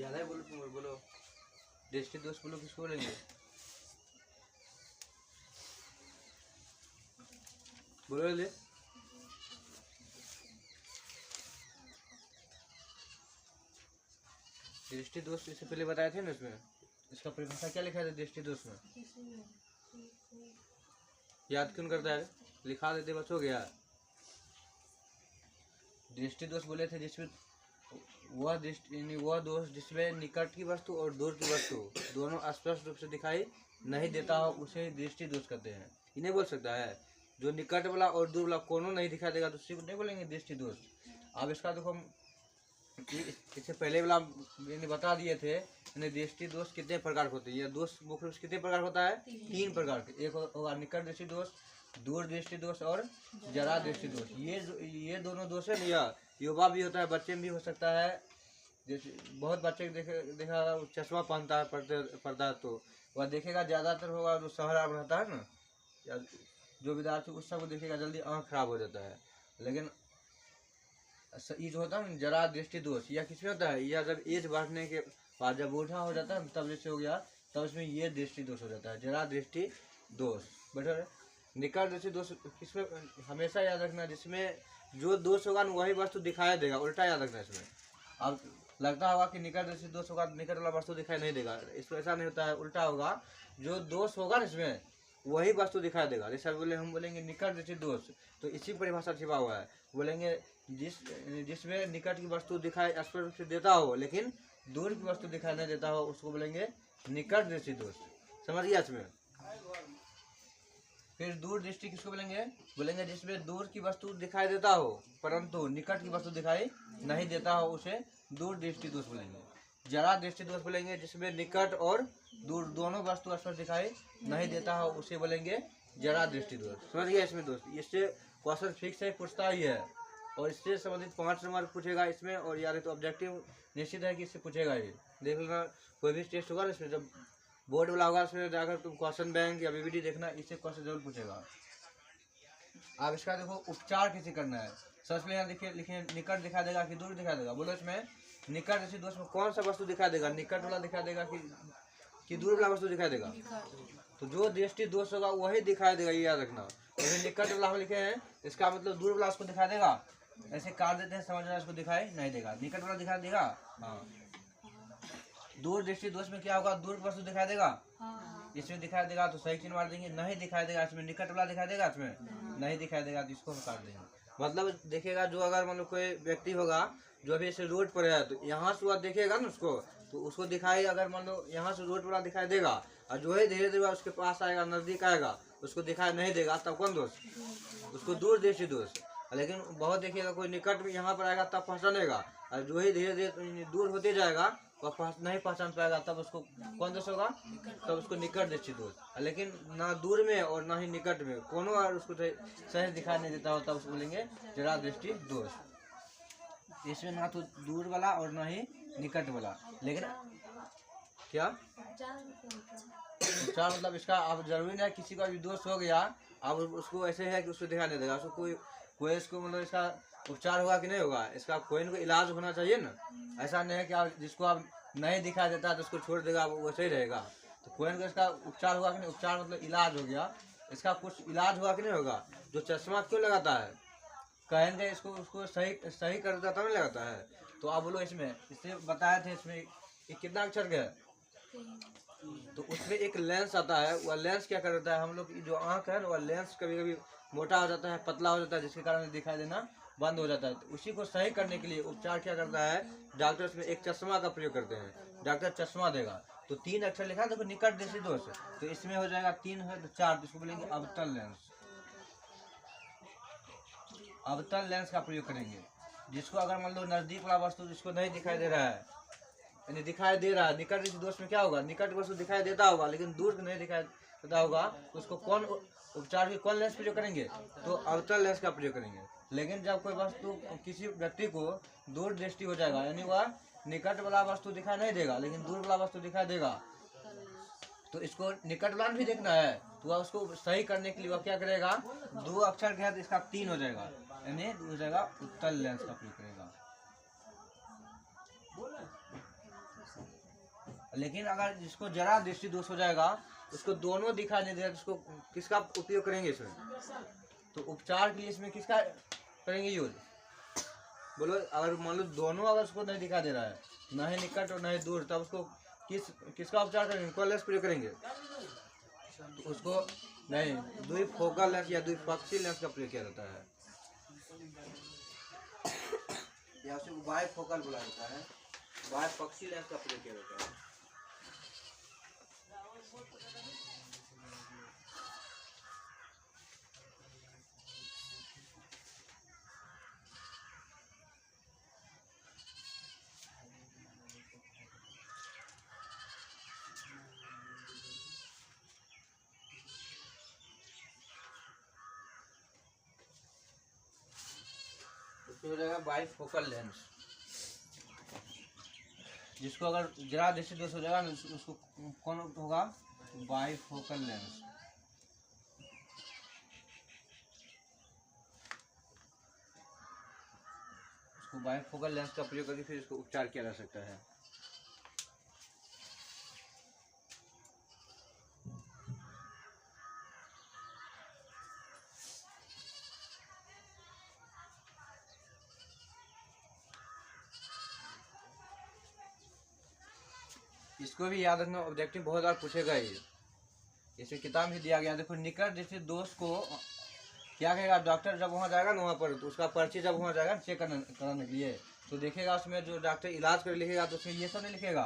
ज्यादा ही बोलो, तुम बोलो। दृष्टि दोष बोलो, किसको बोलेंगे? बोलो ले। दृष्टि दोष इससे पहले बताए थे ना, इसमें इसका परिभाषा क्या लिखा है दृष्टि दोष में? याद क्यों करता है? लिखा देते बस, हो गया। दृष्टि दोष बोले थे जिसमें वह दृष्टि यानी वह दोष जिसमें निकट की वस्तु और दूर की वस्तु दोनों स्पष्ट रूप से दिखाई नहीं देता हो, उसे दृष्टि दोष कहते हैं। इन्हें बोल सकता है जो निकट वाला और दूर वाला कोनो नहीं दिखाई देगा तो उसी को नहीं बोलेंगे दृष्टि दोष। अब इसका देखो, इससे पहले वाला मैंने बता दिए थे दृष्टि दोष कितने प्रकार होते हैं। यह दोष मुख्य रूप से कितने प्रकार होता है? 3 प्रकार के। एक होगा निकट दृष्टि दोष, दूर दृष्टि दोष और जरा दृष्टि दोष। ये दोनों दोष है ना, युवा भी होता है, बच्चे में भी हो सकता है। जैसे बहुत बच्चे देखा चश्मा पहनता है, पढ़ता है तो वह देखेगा ज़्यादातर होगा जो शहर में रहता है ना, या जो विद्यार्थी उस सबको देखेगा जल्दी आँख खराब हो जाता है। लेकिन ये जो होता है ना जरा दृष्टि दोष, यह किसमें होता है? यह जब एज बढ़ने के बाद जब बूढ़ा हो जाता है तब जैसे हो गया, तब इसमें ये दृष्टि दोष हो जाता है, जरा दृष्टि दोष। बेटर निकट दृष्टि दोष किसमें हमेशा याद रखना, जिसमें जो दोष होगा ना वही वस्तु दिखाई देगा, उल्टा याद रखना इसमें। अब लगता होगा कि निकट दृष्टि दोष होगा, निकट वाला वस्तु दिखाई नहीं देगा, इसमें ऐसा नहीं होता है, उल्टा होगा। जो दोष होगा ना इसमें वही वस्तु दिखाई देगा। जैसे बोले हम बोलेंगे निकट दृष्टि दोष, तो इसी परिभाषा छिपा हुआ है। बोलेंगे जिसमें निकट की वस्तु दिखाई स्पष्ट रूप से देता हो लेकिन दूर की वस्तु दिखाई नहीं देता हो, उसको बोलेंगे निकट दृष्टि दोष। समझ गया इसमें? फिर दूर दृष्टि किसको बोलेंगे? बोलेंगे जिसमें दूर की वस्तु दिखाई देता हो परंतु निकट की वस्तु दिखाई नहीं देता हो, उसे दूर दृष्टि दोष बोलेंगे। जरा दृष्टि दोष बोलेंगे जिसमें निकट और दूर दोनों वस्तु स्पष्ट दिखाई नहीं देता हो, उसे बोलेंगे जरा दृष्टि दोष। समझ गया इसमें दोस्त? इससे क्वेश्चन फिक्स है, पूछता ही है और इससे संबंधित 5 नंबर पूछेगा इसमें। और यार तो ऑब्जेक्टिव निश्चित है कि इससे पूछेगा ही। देख लेना कोई भी टेस्ट होगा ना इसमें, जब बोर्ड वाला होगा इसमें जाकर तुम क्वेश्चन बैंक या बीबीडी देखना, इससे क्वेश्चन जरूर पूछेगा। अब इसका देखो उपचार कैसे करना है। सबसे पहले यहाँ लिखिए निकट दिखाई देगा कि दूर दिखाई देगा। बोलो इसमें निकट दृष्टि दोष में कौन सा वस्तु दिखाई देगा? निकट वाला दिखाई देगा कि दूर वाला वस्तु दिखाई देगा? तो जो दृष्टि दोष होगा वही दिखाई देगा, ये याद रखना। तो निकट वाला हम लिखे हैं, इसका मतलब दूर वाला उसको दिखाई देगा। ऐसे काट देते हैं, समझना, इसको दिखाई नहीं देगा। निकट वाला दिखाई देगा। हाँ, दूर दृष्टि दोष में क्या होगा? दूर वस्तु दिखाई देगा। इसमें दिखाई देगा तो सही चिन्ह मार देंगे। नहीं दिखाई देगा इसमें, निकट वाला दिखाई देगा, इसमें नहीं दिखाई देगा तो इसको हम काट देंगे। मतलब देखिएगा जो अगर मतलब कोई व्यक्ति होगा जो अभी ऐसे रोड पर है तो यहाँ से वह देखेगा ना उसको, तो उसको दिखाई अगर मान लो यहाँ से रोड वाला दिखाई देगा और जो है धीरे धीरे उसके पास आएगा, नजदीक आएगा, उसको दिखाई नहीं देगा, तब कौन दोष? उसको दूर दृष्टि दोष। लेकिन बहुत देखिएगा कोई निकट में यहाँ पर आएगा तब पहचानेगा, और जो ही धीरे धीरे दूर होते जाएगा वह नहीं पहचान पाएगा, तब उसको कौन दोष होगा? तब उसको निकट दृष्टि दोष। लेकिन ना दूर में और ना ही निकट में कोनो और उसको सही दिखाई नहीं देता हो, तब उसको बोलेंगे जरा दृष्टि दोष। इसमें ना तो दूर वाला और ना ही निकट वाला। लेकिन क्या उपचार मतलब इसका अब जरूरी नहीं है किसी का भी दोष हो गया अब उसको ऐसे है कि उसको दिखाई नहीं देगा, उसको कोई इसको मतलब इसका उपचार होगा कि नहीं होगा, इसका कोई ना कोई इलाज होना चाहिए ना। ऐसा नहीं है कि आप जिसको आप नहीं दिखाई देता तो उसको छोड़ देगा, वो वैसे ही रहेगा। तो कोई ना कोई इसका उपचार होगा कि नहीं? उपचार मतलब इलाज हो गया, इसका कुछ इलाज होगा कि नहीं होगा। जो चश्मा क्यों लगाता है? कहेंगे इसको उसको सही कर देता तब नहीं लगाता है। तो आप बोलो इसमें इससे बताए थे इसमें कितना अक्षर का है, तो उसमें एक लेंस आता है। वह लेंस क्या कर देता है, हम लोग की जो आँख है ना वह लेंस कभी कभी मोटा हो जाता है, पतला हो जाता है, जिसके कारण दिखाई देना बंद हो जाता है। तो उसी को सही करने के लिए उपचार क्या करता है डॉक्टर? इसमें एक चश्मा का प्रयोग करते हैं, डॉक्टर चश्मा देगा। तो 3 अक्षर लिखा है देखो, निकट दृष्टि दोष, तो इसमें हो जाएगा 3 है तो 4, तो इसको बोलेंगे अवतल लेंस। अवतल लेंस का प्रयोग करेंगे, जिसको अगर मान लो नजदीक वाला वस्तु जिसको नहीं दिखाई दे रहा है, यानी दिखाई दे रहा है, निकट दृष्टि दोष में क्या होगा? निकट वस्तु दिखाई देता होगा लेकिन दूर नहीं दिखाई देता होगा, तो उसको कौन उपचार के कौन लेंस प्रयोग करेंगे? तो अवतल लेंस का प्रयोग करेंगे। लेकिन जब कोई वस्तु किसी व्यक्ति को दूर दृष्टि हो जाएगा, यानी वह निकट वाला वस्तु दिखाई नहीं देगा लेकिन दूर वाला वस्तु दिखाई देगा, तो इसको निकट वाला भी देखना है, तो वह उसको सही करने के लिए वह क्या करेगा? 2 अक्षर के है तो इसका 3 हो जाएगा, यानी हो जाएगा उत्तल लेंस का प्रयोग करेगा। लेकिन अगर जिसको जरा दृष्टि दोष हो जाएगा उसको दोनों दिखाई नहीं देगा, उसको किसका उपयोग करेंगे इसमें? तो उपचार के लिए इसमें किसका करेंगे यूज? बोलो, अगर मान लो दोनों अगर उसको नहीं दिखा दे रहा है, न ही निकट और न ही दूर, तब उसको किसका उपचार करेंगे? कौन लेंस प्रयोग करेंगे? तो उसको नहीं, द्विफोकल लेंस या द्विपक्षीय लेंस का प्रयोग किया जाता है, या उसे बाइफोकल बोला जाता है, बाइपक्षीय लेंस का प्रयोग किया जाता है। हो जाएगा बाइफोकल लेंस, जिसको अगर जरा दृष्टि दोष हो जाएगा ना उसको कौन होगा? Bifocal lens. उसको बाइफोकल लेंस का प्रयोग करके फिर इसको उपचार किया जा सकता है। इसको भी याद रखना, ऑब्जेक्टिव बहुत बार पूछेगा ये, इसे किताब में दिया गया। देखो, निकट दृष्टि दोष को क्या कहेगा डॉक्टर जब वहाँ जाएगा ना, वहाँ पर तो उसका पर्ची जब वहाँ जाएगा चेक कराने के लिए, तो देखेगा उसमें जो डॉक्टर इलाज कर लिखेगा तो उसमें ये सब नहीं लिखेगा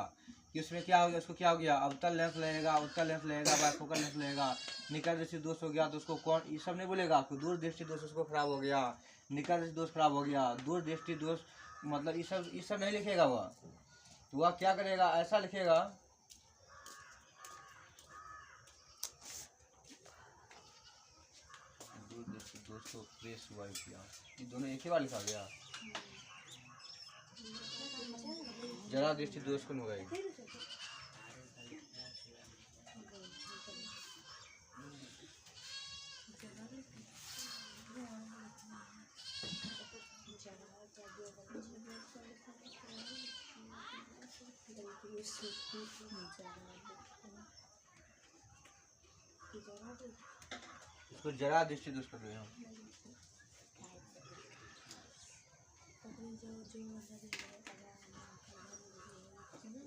कि उसमें क्या हो गया, उसको क्या हो गया, अवतल लेंस लगेगा, उत्तल लेंस लगेगा, बाइफोकल लेंस लगेगा। निकट दृष्टि दोष हो गया तो उसको कौन, ये सब नहीं बोलेगा कि दूर दृष्टि दोष उसको खराब हो गया, निकट दृष्टि दोष खराब हो गया, दूर दृष्टि दोष, मतलब ये सब नहीं लिखेगा वह। तो वह क्या करेगा, ऐसा लिखेगा, दोस्तों प्रेस हुआ किया, ये दोनों एक ही बार लिखा गया। जरा दृष्टि दोष को होगा। इसको जरा दृष्टि दोष कर रहे हैं।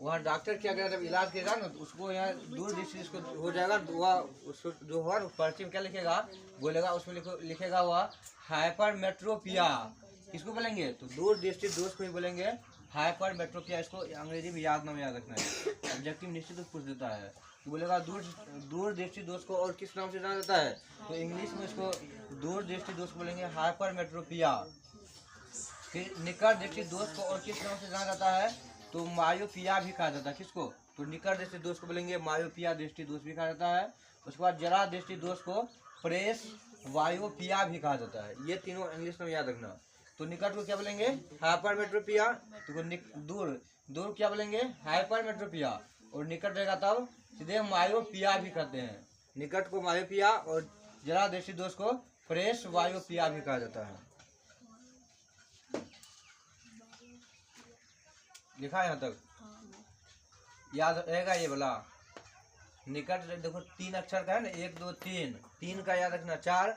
वहाँ डॉक्टर क्या करेगा, जब इलाज करेगा ना तो उसको यहाँ दूर दृष्टि इसको हो जाएगा, वह उसको जो होगा पर्ची में क्या लिखेगा, बोलेगा उसमें लिखेगा वह हाइपरमेट्रोपिया। किसको बोलेंगे? तो दूर दृष्टि दोष को ही बोलेंगे हाइपरमेट्रोपिया। इसको अंग्रेजी में याद रखना है, ऑब्जेक्टिव निश्चित तो पूछ देता है। तो बोलेगा दूर दृष्टि दोष को और किस नाम से जाना जाता है, तो इंग्लिश में इसको दूर दृष्टि दोष को बोलेंगे हाइपरमेट्रोपिया। फिर निकट दृष्टि दोष को और किस नाम से जाना जाता है, तो मायोपिया भी कहा जाता है। किसको? तो निकट दृष्टि दोष को बोलेंगे मायोपिया दृष्टि दोष भी कहा जाता है। उसके बाद जरा दृष्टि दोष को प्रेस वायोपिया भी कहा जाता है। ये तीनों इंग्लिश में याद रखना। तो निकट को क्या बोलेंगे? हाइपरमेट्रोपिया। तो दूर क्या बोलेंगे? हाइपरमेट्रोपिया। और निकट रहेगा तब सीधे मायोपिया भी कहते हैं। निकट को मायोपिया और जरा दृष्टि दोष को प्रेस वायोपिया भी कहा जाता है। लिखा है यहाँ तक? याद रहेगा ये वाला? निकट देखो 3 अक्षर का है ना, 1 2 3, 3 का याद रखना, 4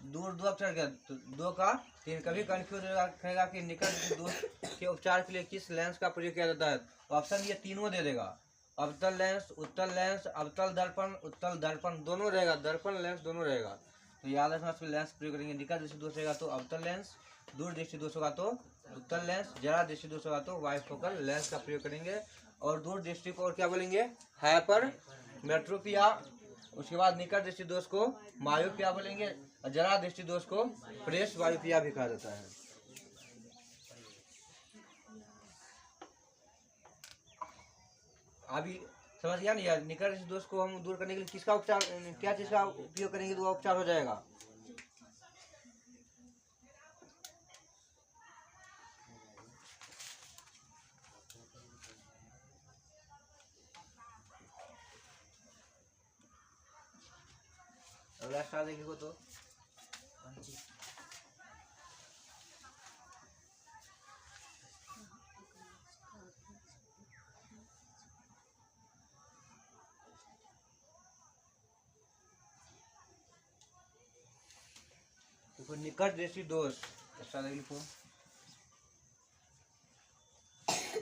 दूर 2 अक्षर का, तो 2 का 3। कभी कंफ्यूज रहेगा कि निकट दोष के उपचार के लिए किस लेंस का प्रयोग किया जाता है, ऑप्शन ये तीनों दे देगा। अवतल लेंस, उत्तल लेंस, अवतल दर्पण, उत्तल दर्पण दोनों रहेगा, दर्पण लेंस दोनों रहेगा। तो याद रखना उसमें लेंस प्रयोग करेंगे। निकट दृष्टि दोष रहेगा तो अवतल लेंस, दूर दृष्टि दोष होगा तो उत्तल लेंस, जरा दृष्टि दोष होगा तो बाइफोकल लेंस का प्रयोग करेंगे। और दूर दृष्टि को और क्या बोलेंगे? हाइपर मेट्रोपिया। उसके बाद निकट दृष्टि दोष को मायोपिया बोलेंगे और जरा दृष्टि दोष को प्रेस वायोपिया भी कहा जाता है। अभी समझ गया नहीं यार? निकट दृष्टि दोष को हम दूर करने के लिए किसका उपचार, क्या चीज का उपयोग करेंगे तो वो उपचार हो जाएगा? अगला स्टार देखिए तो देखो निकट दृष्टि दोष ऐसा लिखो,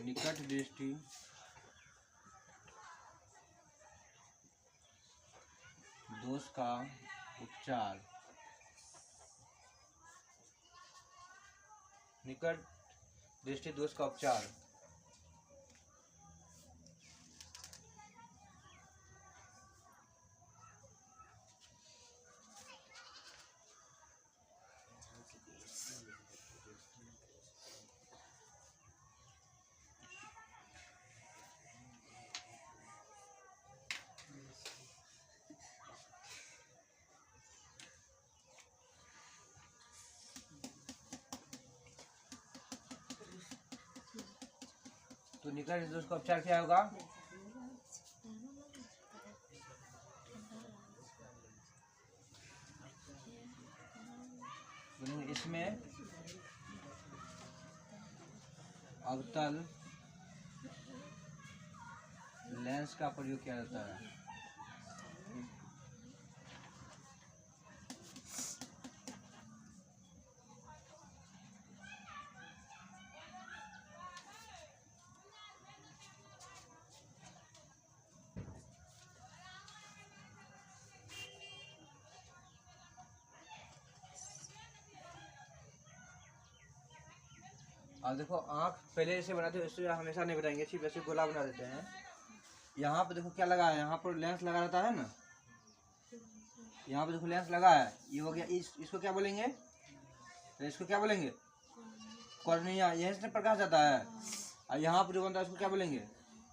निकट दृष्टि दोष का उपचार। निकट दृष्टि दोष का उपचार। तो निकट दृष्टि दोष का उपचार क्या होगा? इसमें अवतल लेंस का प्रयोग किया जाता है। अब देखो आँख पहले जैसे बनाते हो इससे हमेशा नहीं बनाएंगे, सिर्फ ऐसे गोला बना देते हैं। यहाँ पे देखो क्या लगा है, यहाँ पर लेंस लगा रहता है ना, यहाँ पे देखो लेंस लगा है, ये हो गया। इसको क्या बोलेंगे? तो इसको क्या बोलेंगे? कॉर्निया। यहीं से प्रकाश आता है। और यहाँ पर जो बनता है उसको क्या बोलेंगे?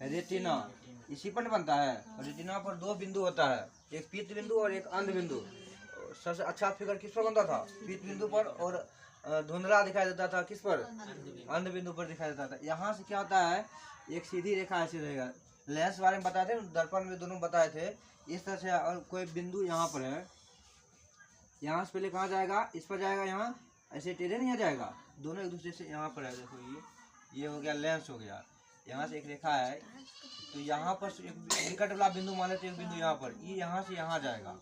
रेटिना। इसी पर बनता है। और रेटिना पर दो बिंदु होता है, एक पीत बिंदु और एक अंध बिंदु। सबसे अच्छा फिगर किस पर बनता था? पीत बिंदु पर। और धुंधला दिखाई देता था किस पर? अंध बिंदु पर दिखाई देता था। यहाँ से क्या होता है, एक सीधी रेखा ऐसी रहेगा। लेंस बारे में बताए थे, दर्पण में दोनों बताए थे। इस तरह से और कोई बिंदु यहाँ पर है, यहाँ से पहले कहाँ जाएगा? इस पर जाएगा, यहाँ ऐसे टेढ़े नहीं आ जाएगा, दोनों एक दूसरे से यहाँ पर है। देखो ये हो गया लेंस हो गया। यहाँ से एक रेखा है, तो यहाँ पर एक निकट वाला बिंदु मान लेते, एक बिंदु यहाँ पर, ये यहाँ से यहाँ जाएगा।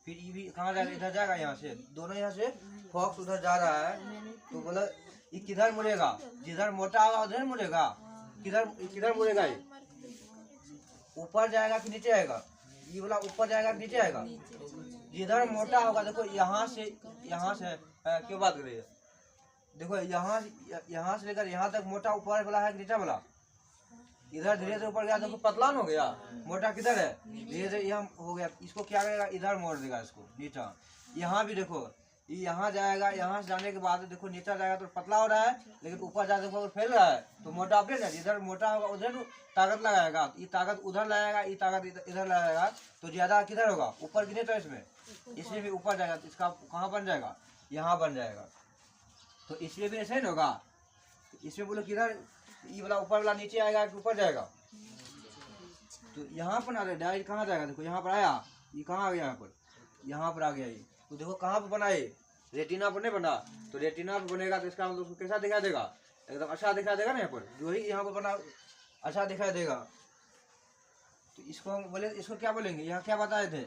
फिर ये भी कहाँ जाएगा? इधर जाएगा। यहाँ से दोनों यहाँ से फोकस उधर जा रहा है, तो बोला ये किधर मुड़ेगा? जिधर मोटा होगा उधर मुड़ेगा। किधर मुड़ेगा? ये ऊपर जाएगा कि नीचे आएगा? ये बोला ऊपर जाएगा कि नीचे आएगा? जिधर मोटा होगा, देखो यहाँ से क्यों बात कर रही है? देखो यहाँ से लेकर यहाँ तक मोटा ऊपर वाला है कि नीचा वाला? इधर धीरे धीरे ऊपर गया, देखो पतला हो गया। मोटा किधर है? धीरे धीरे यहाँ हो गया। इसको क्या करेगा? इधर मोड़ देगा इसको नीचा। यहाँ भी देखो ये यहाँ जाएगा, यहाँ से जाने के बाद देखो नीचा जाएगा तो पतला हो रहा है, लेकिन ऊपर जाते देखो फैल रहा है, तो मोटा अपने ना। जिधर मोटा होगा उधर ताकत लगाएगा, ये ताकत उधर लगाएगा, ये ताकत इधर लगाएगा, तो ज्यादा किधर होगा? ऊपर गिने तो इसमें भी ऊपर जाएगा। तो इसका कहाँ बन जाएगा? यहाँ बन जाएगा। तो इसमें भी ऐसे ही होगा। इसमें बोलो किधर ये वाला ऊपर वाला नीचे आएगा कि ऊपर जाएगा? तो यहाँ पर ना डायरेक्ट कहाँ जाएगा? देखो यहाँ पर आया, ये कहाँ आ गया? यहाँ पर आ गया ये। तो देखो कहाँ पर बना? ये रेटिना पर नहीं बना। तो रेटिना पर बनेगा तो इसका मतलब कैसा दिखाई देगा? एकदम अच्छा दिखाई देगा ना। यहाँ पर जो ही यहाँ पर बना अच्छा दिखाई देगा। तो इसको हम बोले, इसको क्या बोलेंगे? यहाँ क्या बताए थे?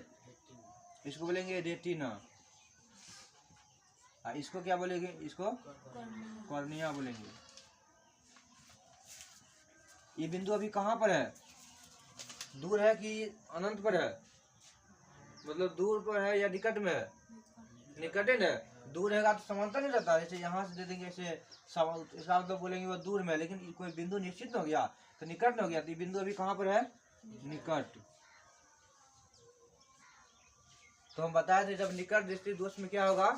इसको बोलेंगे रेटिना। इसको क्या बोलेंगे? इसको कॉर्निया बोलेंगे। ये बिंदु अभी कहाँ पर है? दूर है कि अनंत पर है? मतलब दूर पर है या निकट में है? निकट है। दूर रहेगा तो समांतर नहीं रहता। जैसे यहाँ से दे देंगे ऐसे, इसका मतलब बोलेंगे वो दूर में, लेकिन कोई बिंदु निश्चित हो गया तो निकट हो गया। तो ये बिंदु अभी कहाँ पर है? निकट। तो हम बताए थे जब निकट दृष्टि दोष में क्या होगा?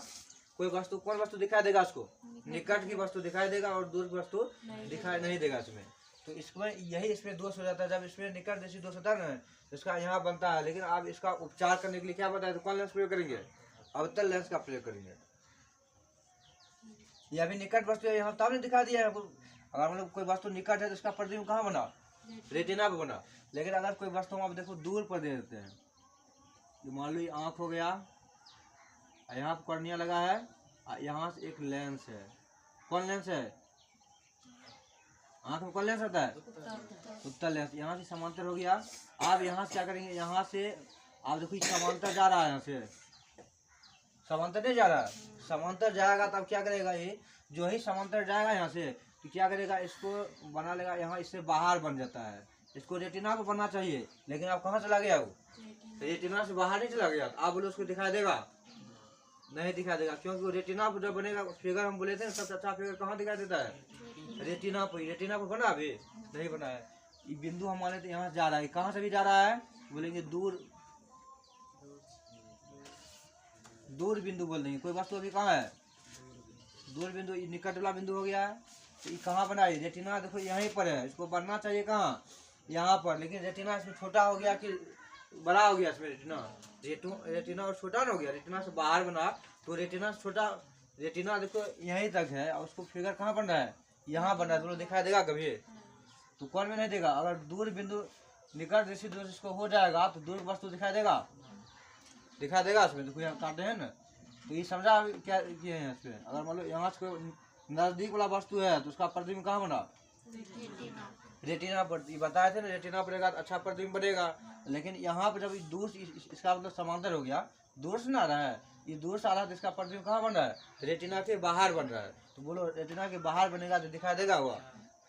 कोई वस्तु, कौन वस्तु दिखाई देगा उसको? निकट की वस्तु दिखाई देगा और दूर की वस्तु दिखाई नहीं देगा इसमें। तो इसमें यही इसमें दोष हो जाता है। जब इसमें निकट दृष्टि दोष होता है ना, तो इसका यहाँ बनता है। लेकिन आप इसका उपचार करने के लिए क्या बताया? तो कौन लेंस प्रयोग करेंगे? अवतल लेंस का प्रयोग करेंगे। ये अभी निकट वस्तु है, यहाँ तब नहीं दिखा दिया है। अगर मतलब कोई वस्तु निकट है तो इसका प्रतिबिंब कहाँ बना? रेटिना पे बना। लेकिन अगर कोई वस्तु आप देखो दूर पर दे देते हैं, मान लो ये आँख हो गया, यहाँ पर कॉर्निया लगा है, यहाँ से एक लेंस है। कौन लेंस है? आँख में कौन लेंस होता है? उत्तल लेंस। यहाँ से समांतर हो गया। आप यहाँ से क्या करेंगे? यहाँ से आप देखो समांतर जा रहा है, यहाँ से समांतर नहीं जा रहा है, समांतर जाएगा तब क्या करेगा ये, जो ही समांतर जाएगा यहाँ से तो क्या करेगा, इसको बना लेगा यहाँ, इससे बाहर बन जाता है। इसको रेटिना पे बनना चाहिए, लेकिन अब कहाँ चला गया वो, रेटिना से बाहर नहीं चला गया। आप बोलो उसको दिखाई देगा, नहीं दिखाई देगा, क्योंकि वो रेटिना पर जब बनेगा फिगर, हम बोले थे सबसे अच्छा फिगर कहाँ दिखाई देता है, रेटिना पर। रेटिना पर बना अभी नहीं बना है। ये बिंदु हम माने तो यहाँ जा रहा है, कहाँ से भी जा रहा है, बोलेंगे दूर, दूर बिंदु बोल देंगे। कोई वस्तु अभी कहाँ है, दूर बिंदु, निकट वाला बिंदु हो गया है। तो ये कहाँ बना है, रेटिना देखो यहीं पर है, इसको बनना चाहिए कहाँ, यहाँ पर, लेकिन रेटिना इसमें छोटा हो गया कि बड़ा हो गया, इसमें रेटिना, रेटिना और छोटा हो गया, रेटिना से बाहर बना तो रेटिना से छोटा, रेटिना देखो यहीं तक है और उसको फिगर कहाँ बन रहा है, यहाँ बन रहा है। तो दिखाई देगा कभी, तो कौन में नहीं देगा। अगर दूर बिंदु निकट दृष्टि दोष इसको हो जाएगा तो दूर वस्तु दिखाई देगा, दिखाई देगा इसमें। देखो यहाँ काटते हैं ना, तो ये समझा क्या किए हैं इसमें। अगर मान लो यहाँ से कोई नजदीक वाला वस्तु है तो उसका प्रतिबिंब कहाँ बना, रेटिना पर। ये बताए थे ना, रेटिना पड़ेगा तो अच्छा प्रतिबिंब बनेगा। लेकिन यहाँ पर जब दूर, इसका मतलब समांतर हो गया, दूर से ना आ रहा है, ये दूर से आ रहा है तो इसका प्रतिबिंब कहाँ बन रहा है, रेटिना के बाहर बन रहा है। तो बोलो रेटिना के बाहर बनेगा तो दिखाई देगा हुआ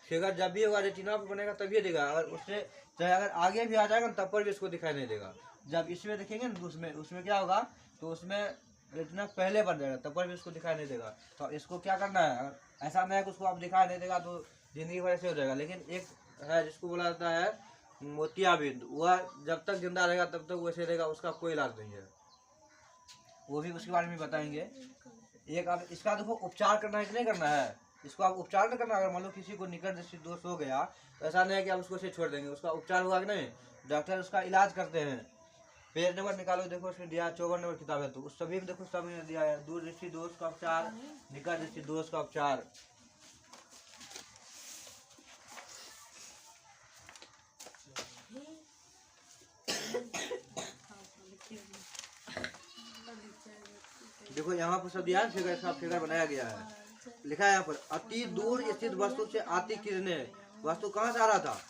फिगर, जब भी होगा रेटिना पर बनेगा तभी देगा। अगर उससे चाहे अगर आगे भी आ जाएगा तब पर भी इसको दिखाई नहीं देगा। जब इसमें देखेंगे ना उसमें, उसमें क्या होगा, तो उसमें रेटिना पहले बन जाएगा तब पर भी उसको दिखाई नहीं देगा। तो इसको क्या करना है, अगर ऐसा नहीं है कि उसको आप दिखाई नहीं देगा तो जिंदगी भर ऐसे हो जाएगा। लेकिन एक है जिसको बोला जाता है मोतियाबिंद, वह जब तक जिंदा रहेगा तब तक वैसे रहेगा, उसका कोई इलाज नहीं है, वो भी उसके बारे में बताएंगे। एक अब इसका देखो उपचार करना है कि नहीं करना है, इसको आप उपचार नहीं करना। अगर मान लो किसी को निकट दृष्टि दोष हो गया तो ऐसा नहीं है कि आप उसको से छोड़ देंगे, उसका उपचार हुआ कि नहीं, डॉक्टर उसका इलाज करते हैं। पेज नंबर निकालो, देखो उसमें दिया 54 नंबर किताब है, तो उस सभी में देखो सभी ने दिया है, दूर दृष्टि दोष का उपचार, निकट दृष्टि दोष का उपचार। देखो यहाँ पर सब दिया है, फिगर, इसका फिगर बनाया गया है, लिखा है यहाँ पर, अति दूर स्थित वस्तु से आती किरणें, वस्तु कहाँ से आ रहा था,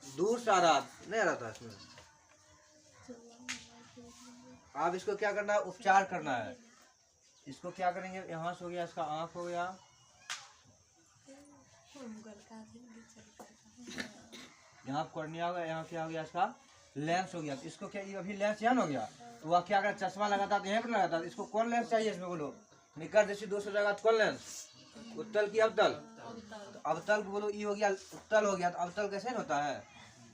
दूर से आ रहा, नहीं आ रहा था इसमें। आप इसको क्या करना है, उपचार करना है। इसको क्या करेंगे, यहाँ से हो गया इसका आँख हो गया, यहाँ कॉर्निया हो गया, यहाँ क्या हो गया इसका लेंस हो गया। इसको क्या, ये अभी लेंस यहाँ हो गया, तो वह क्या अगर चश्मा लगाता तो यहाँ पर लगाता, इसको कौन लेंस चाहिए इसमें बोलो, निकट दृष्टि दोष हो जाएगा तो कौन लेंस, उत्तल की अवतल, तो अवतल को बोलो, ये हो गया उत्तल हो गया, तो अवतल कैसे होता है,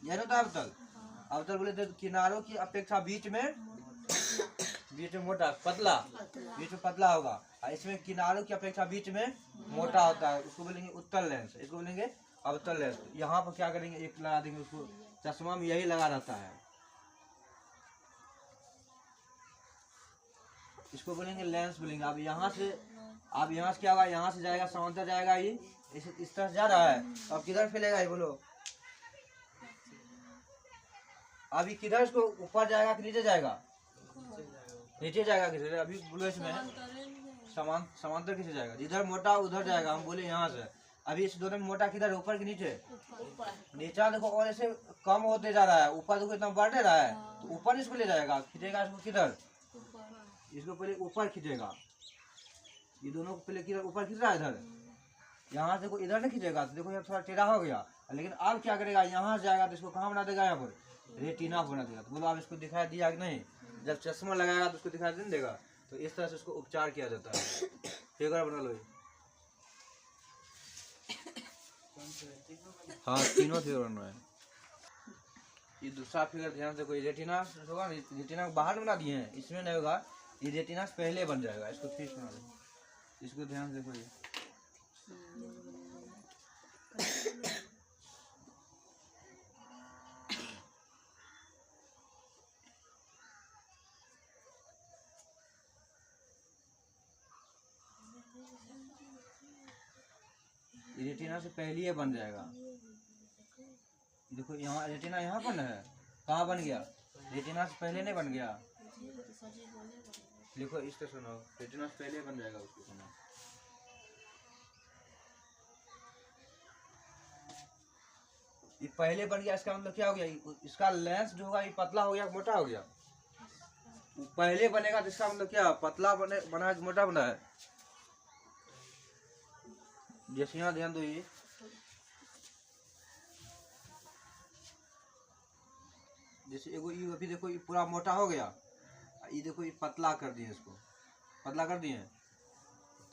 यह होता है अवतल। अवतल बोले तो किनारों की अपेक्षा बीच में मोटा, पतला, बीच में पतला होगा, और इसमें किनारों की अपेक्षा बीच में मोटा होता है, उसको बोलेंगे उत्तल लेंस, इसको बोलेंगे अवतल लेंस। यहाँ पर क्या करेंगे, एक लगा देंगे, उसको चश्मा में यही लगा रहता है, इसको बोलेंगे लेंस बोलेंगे। अब यहाँ से, अब यहाँ से क्या होगा, यहाँ से जाएगा समांतर जाएगा, ये इस तरह जा रहा है, अब किधर फैलेगा ये बोलो, अभी किधर इसको ऊपर जाएगा कि नीचे जाएगा, नीचे जाएगा किधर, अभी बोलो इसमें समांतर किसे जाएगा, जिधर मोटा उधर जाएगा, हम बोले यहाँ से। अभी इस दोनों में मोटा किधर, ऊपर कि नीचे, नीचा देखो, और ऐसे कम होते जा रहा है, ऊपर देखो इतना बढ़ रहा है, तो ऊपर इसको ले जाएगा, खींचेगा इसको किधर, इसको पहले ऊपर खींचेगा, ये दोनों को पहले किधर ऊपर खींच रहा है इधर, यहाँ से कोई इधर नहीं खींचेगा, तो देखो ये थोड़ा टेढ़ा हो गया। लेकिन अब क्या करेगा, यहाँ से जाएगा तो इसको कहाँ बना देगा, यहाँ पर रेटिना बना देगा। तो बोलो आप इसको दिखाई दिया कि नहीं, जब चश्मा लगाएगा तो उसको दिखाई नहीं देगा। तो इस तरह से उसको उपचार किया जाता है। फिगर बना लो, हाँ तीनों फिगर बनना है। ये दूसरा फिगर ध्यान से, कोई रेटिना होगा, रेटिना को बाहर बना दिए हैं, इसमें नहीं होगा, ये रेटिना से पहले बन जाएगा, इसको फिर बना लो, इसको ध्यान से देखो। ये रेटिना से पहले ही बन जाएगा। देखो यहाँ रेटिना यहाँ पर है, कहाँ बन गया, रेटिना से पहले नहीं बन गया। देखो इस तरह सुनो, रेटिना से पहले बन जाएगा, उसको सुनो। ये पहले बन गया, इसका मतलब क्या हो गया, इसका लेंस जो होगा ये पतला हो गया, मोटा हो गया, पहले बनेगा तो इसका मतलब क्या, पतला बना है कि मोटा बना है। जैसे यहाँ ध्यान दो, ये जैसे एगो ये अभी देखो, ये पूरा मोटा हो गया, ये देखो ये पतला कर दिए, इसको पतला कर दिए।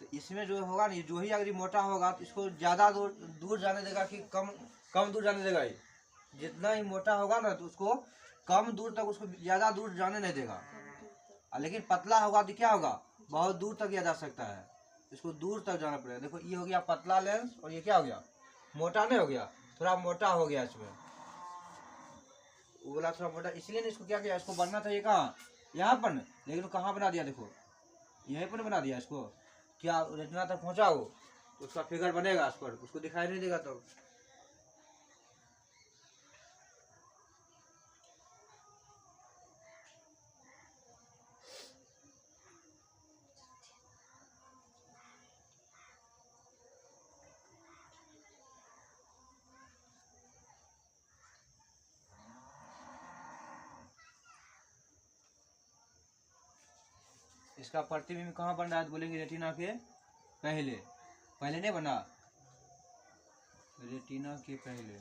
तो इसमें जो होगा ना, जो ही अगर मोटा होगा तो इसको ज्यादा दूर जाने देगा कि कम कम दूर जाने देगा। ये जितना ही मोटा होगा ना तो उसको कम दूर तक, उसको ज्यादा दूर जाने नहीं देगा। लेकिन पतला होगा तो क्या होगा, बहुत दूर तक किया जा सकता है, इसको दूर तक जाना पड़ेगा। देखो ये हो गया पतला लेंस, और ये क्या हो गया, मोटा नहीं हो गया, थोड़ा मोटा हो गया इसमें, वो बोला थोड़ा मोटा, इसलिए इसको क्या किया, इसको बनना चाहिए कहाँ, यहाँ पर, लेकिन वो कहाँ बना दिया, देखो यहीं पर बना दिया इसको। क्या रेटिना तक पहुँचा हो तो उसका फिगर बनेगा इस पर, उसको दिखाई नहीं देगा। तो इसका प्रतिबिंब कहाँ बन रहा है, तो बोलेंगे रेटिना के पहले, पहले नहीं बना, रेटिना के पहले।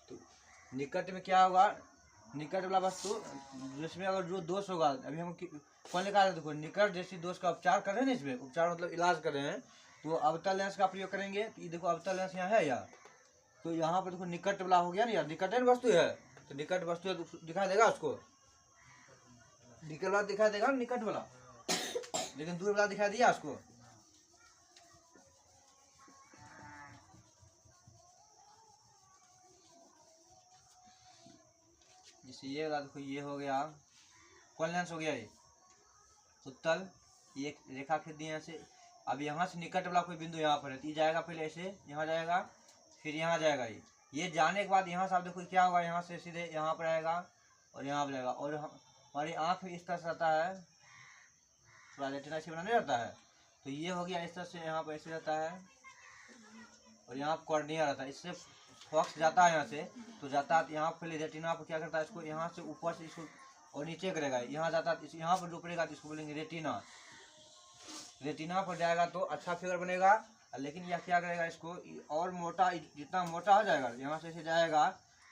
तो निकट में क्या होगा, निकट वाला वस्तु जिसमें अगर जो दोष होगा, अभी हम कौन लिखा है, देखो निकट दृष्टि दोष का उपचार कर रहे हैं ना, इसमें उपचार मतलब इलाज कर रहे हैं, तो अवतल लेंस का प्रयोग करेंगे। तो ये देखो अवतल लेंस यहाँ है यार, तो यहाँ पर देखो निकट वाला हो गया ना यार, निकट वस्तु है, तो निकट वस्तु दिखाई देगा उसको, निकट वाला दिखाई देगा, निकट वाला, लेकिन दूर वाला दिखाई दिया उसको। जैसे ये वाला देखो, ये हो गया कौन लेंस हो गया, ये उत्तल, ये रेखा खींच दी यहाँ से। अब यहाँ से निकट वाला कोई बिंदु यहाँ पर है, तो ये जाएगा पहले ऐसे, यहाँ जाएगा, फिर यहाँ जाएगा, ये जाने के बाद यहाँ से आप देखो क्या होगा, यहाँ से सीधे यहाँ पर आएगा और यहाँ पर जाएगा, और हमारी आँख भी इस तरह से रहता है, थोड़ा रेटिना से बना नहीं रहता है, तो ये हो गया इस तरह से, यहाँ पर ऐसे रहता है, और यहाँ कॉर्निया रहता है, इससे फॉक्स जाता है यहाँ से, तो जाता है यहाँ पहले रेटिना पर क्या करता है, इसको यहाँ से ऊपर से इसको और नीचे करेगा, यहाँ जाता है, यहाँ पर जो पड़ेगा तो इसको बोलेंगे रेटिना। रेटिना पर जाएगा तो अच्छा फिगर बनेगा, लेकिन यह क्या करेगा, इसको और मोटा, जितना मोटा हो जाएगा, यहाँ से जाएगा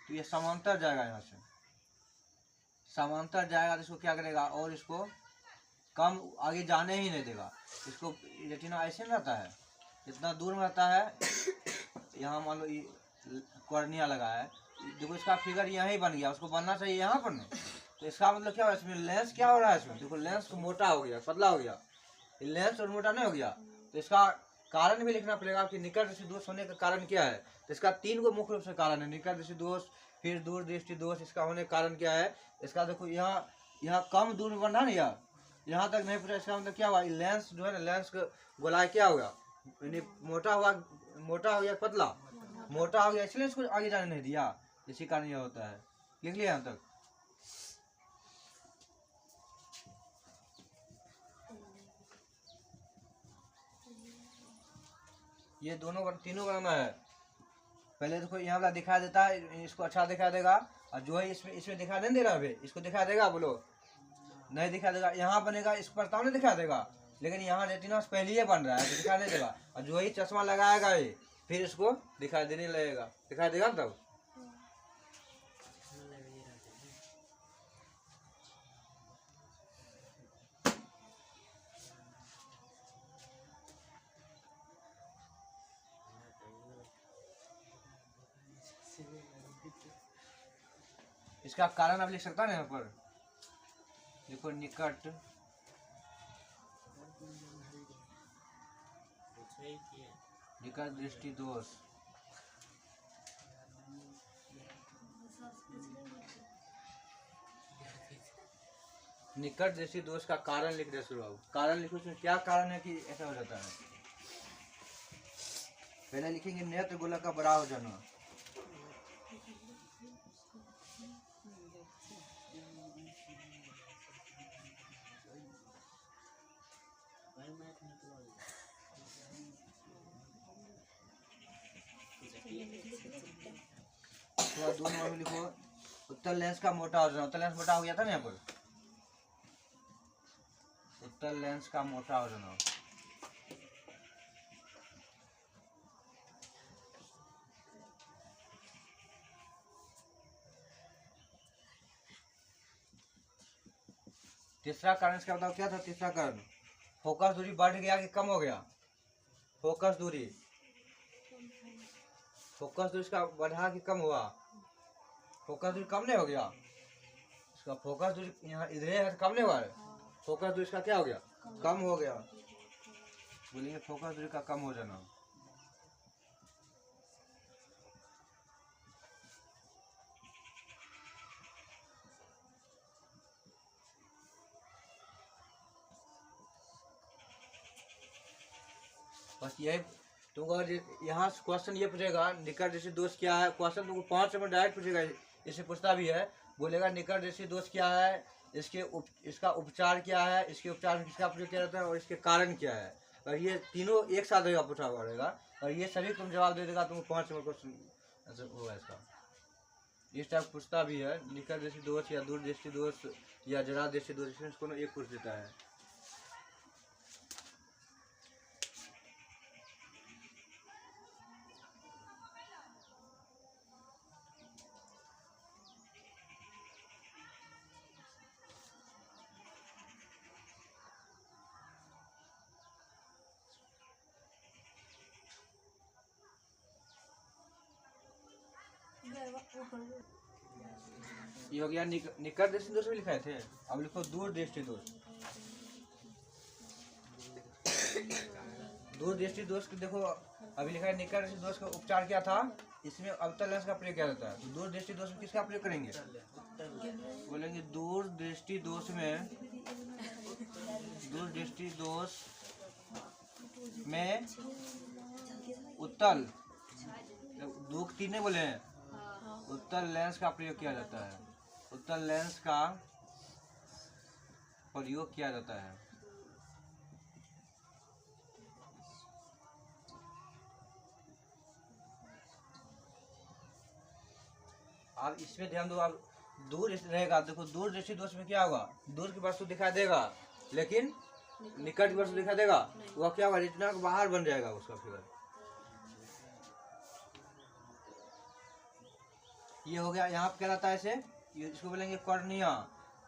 तो ये समांतर जाएगा, यहाँ से समांतर जाएगा तो इसको क्या करेगा, और इसको कम आगे जाने ही नहीं देगा। इसको रेटिना ऐसे में रहता है, इतना दूर में रहता है, यहाँ मान लो कॉर्निया लगा है, देखो इसका फिगर यहीं बन गया, उसको बनना चाहिए यहाँ पर नहीं। तो इसका मतलब क्या हो रहा है, इसमें लेंस क्या हो रहा है, इसमें देखो लेंस मोटा हो गया, पतला हो गया, लेंस और मोटा नहीं हो गया। तो इसका कारण भी लिखना पड़ेगा कि निकट दृष्टि दोष होने का कारण क्या है। तो इसका 3 गो मुख्य रूप से कारण है, निकट दृष्टि दोष, फिर दूर दृष्टि दोष, इसका होने का कारण क्या है। इसका देखो यहाँ कम दूर में बना नहीं, यहाँ तक नहीं पूछा, इसका मतलब क्या हुआ, लेंस जो है ना, लेंस का गोलाई क्या होगा, मोटा हो गया, पतला मोटा हो गया, इसलिए इसको आगे जाने नहीं दिया, इसी कारण यह होता है। लिख लिया यहाँ तक। ये तीनों बनाना है। पहले देखो यहाँ वाला दिखा देता है, इसको अच्छा दिखा देगा, और जो है इसमें दिखा नहीं दे रहा है, इसको दिखा देगा, बोलो नहीं दिखा देगा। यहाँ बनेगा, इसको प्रस्ताव नहीं दिखा देगा, लेकिन यहाँ रेटिना पहले ही बन रहा है तो दिखा नहीं देगा, और जो ही चश्मा लगाएगा ये फिर इसको दिखाई देने लगेगा, दिखाई देगा तब। इसका कारण आप लिख सकता है ना, यहाँ पर देखो निकट दृष्टि दोष, निकट दृष्टि दोष का कारण लिख दे शुरू, कारण लिखो, उसमें क्या कारण है कि ऐसा हो जाता है। पहले लिखेंगे नेत्र गोलक का बड़ा हो जाना, दोनों में लिखो उत्तल लेंस का मोटा हो जाना, उत्तल लेंस मोटा हो गया था ना यहाँ पर, उत्तल लेंस का मोटा हो जाना। तीसरा कारण इसका बताओ क्या था? तीसरा कारण फोकस दूरी बढ़ गया कि कम हो गया? फोकस दूरी, फोकस दूरी इसका बढ़ा कि कम हुआ? फोकस दूरी कम नहीं हो गया इसका, फोकस दूरी यहाँ इधर है तो कम नहीं हुआ है, फोकस दूरी इसका क्या हो गया? कम हो गया। बोलेंगे फोकस दूरी का कम हो जाना। बस यही तुमको यहाँ क्वेश्चन ये पूछेगा निकट दृष्टि दोष क्या है, क्वेश्चन तुमको 5 नंबर डायरेक्ट पूछेगा, इसे पूछता भी है, बोलेगा निकट दृष्टि दोष क्या है, इसका उपचार क्या है, इसके उपचार में किसका प्रयोग किया जाता है और इसके कारण क्या है। और ये तीनों एक साथ रहेगा, पूछा हुआ रहेगा, और ये सभी तुम जवाब दे देगा, तुमको 5 नंबर क्वेश्चन होगा इसका। इस टाइप पूछता भी है, निकट दृष्टि दोष या दूर दृष्टि दोष या जरा दृष्टि दोष, इसको एक पूछ देता है। ये हो गया निकट दृष्टि दोष में लिखाए थे, अब लिखो दूर दृष्टि दोष। दूर दृष्टि दोष देखो अभी लिखा है निकट दृष्टि दोष का उपचार क्या था, इसमें अवतल लेंस का प्रयोग किया जाता है। तो दूर दृष्टि दोष में किसका प्रयोग करेंगे? बोलेंगे दूर दृष्टि दोष में, दूर दृष्टि दोष में उत्तल, दो तीन नहीं बोले हैं, उत्तल लेंस का प्रयोग किया जाता है, उत्तल लेंस का प्रयोग किया जाता है। अब इसमें ध्यान दो, अब दूर रहेगा, देखो दूर दृष्टि दोष में क्या होगा, दूर की वस्तु दिखाई देगा लेकिन निकट की वस्तु दिखाई देगा, वह क्या होगा, रेटिना के बाहर बन जाएगा उसका फिगर। ये हो गया, यहाँ पर क्या रहता है इसे, इसको बोलेंगे कॉर्निया,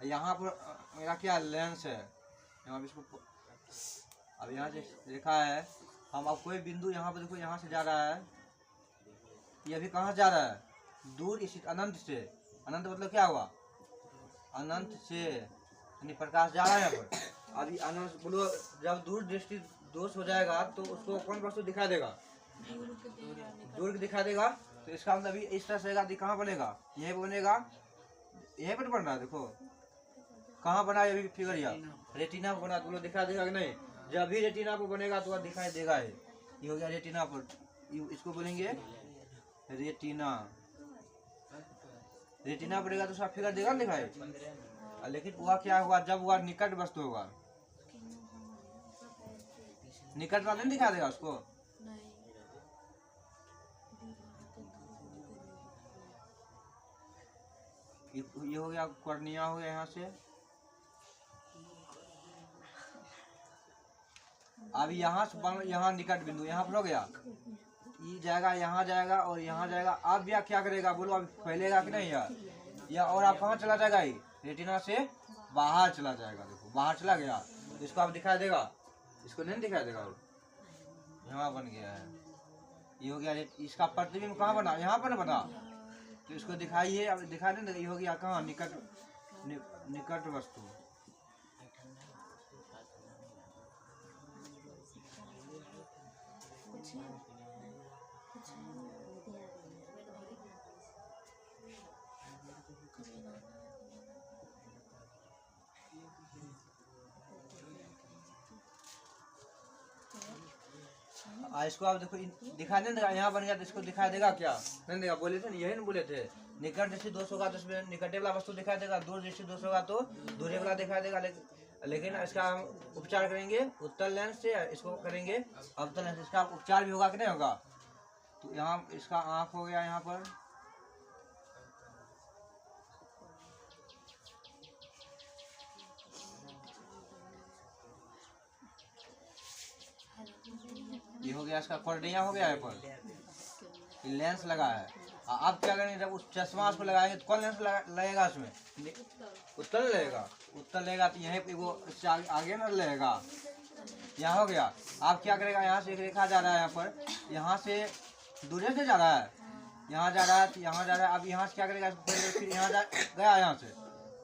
यहाँ पर मेरा क्या लेंस है, यहाँ इसको अब यहाँ से लिखा है, हम अब कोई बिंदु यहाँ पर देखो, यहाँ से जा रहा है, ये अभी कहाँ जा रहा है, दूर स्थित अनंत से, अनंत मतलब क्या हुआ, अनंत से यानी प्रकाश जा रहा है यहाँ पर। अभी अनंत बोलो, जब दूर दृष्टि दोष हो जाएगा तो उसको कौन वस्तु दिखाई देगा, दूर की दिखाई देगा। तो इसका मतलब अभी इस तरह से कहाँ बनेगा, यही बनेगा, यही पर बन रहा है, देखो कहाँ बना है अभी फिगर, या रेटिना पर बना, तो बोलो दिखाई देगा कि नहीं, जब भी रेटिना पर बनेगा तो वह दिखाई देगा है। ये हो गया रेटिना पर, इसको बोलेंगे रेटिना, रेटिना पड़ेगा तो उसका फिगर देगा ना दिखाई, लेकिन वह क्या होगा, जब वह निकट वस्तु होगा, निकट वाला नहीं दिखा देगा उसको। ये हो गया कॉर्निया, हो गया यहाँ से। अब यहाँ से यहाँ निकट बिंदु यहाँ पर हो गया, ये जाएगा, यहाँ जाएगा और यहाँ जाएगा। अब यह क्या करेगा बोलो, अब फैलेगा कि नहीं यार, या और आप कहाँ चला जाएगा, ये रेटिना से बाहर चला जाएगा, देखो बाहर चला गया, इसको आप दिखाई देगा, इसको नहीं दिखाई देगा, यहाँ बन गया है। ये हो गया, इसका प्रतिबिंब कहाँ बना, यहाँ पर बना, तो इसको दिखाइए, अब दिखा दें, ये हो गया कहाँ, निकट वस्तु। इसको आप देखो दिखाई नहीं देगा, यहाँ बन गया तो इसको दिखाई देगा क्या, नहीं देगा, बोले थे ना, यही ना बोले थे, निकट दृष्टि दोष होगा तो इसमें निकटे वाला वस्तु दिखाई देगा, दूर दृष्टि दोष होगा तो दूरे वाला दिखाई देगा। लेकिन इसका हम उपचार करेंगे उत्तल लेंस से, इसको करेंगे अवतल लेंस, इसका उपचार भी होगा कि नहीं होगा। तो यहाँ इसका आँख हो गया, यहाँ पर गया, इसका कॉर्निया हो गया है पर लेंस लगा है। अब क्या करेंगे, जब उस चश्मा उसको लगाएंगे तो कौन लेंस लगेगा उसमें, उत्तल लगेगा। उत्तल लगेगा तो यहीं पे वो आगे न लगेगा, यहाँ हो गया। आप क्या करेगा, यहाँ से एक रेखा जा रहा है, यहाँ पर यहाँ से दूर से जा रहा है, यहाँ जा रहा है, यहाँ जा रहा है। अब यहाँ से क्या करेगा, फिर यहाँ गया, यहाँ से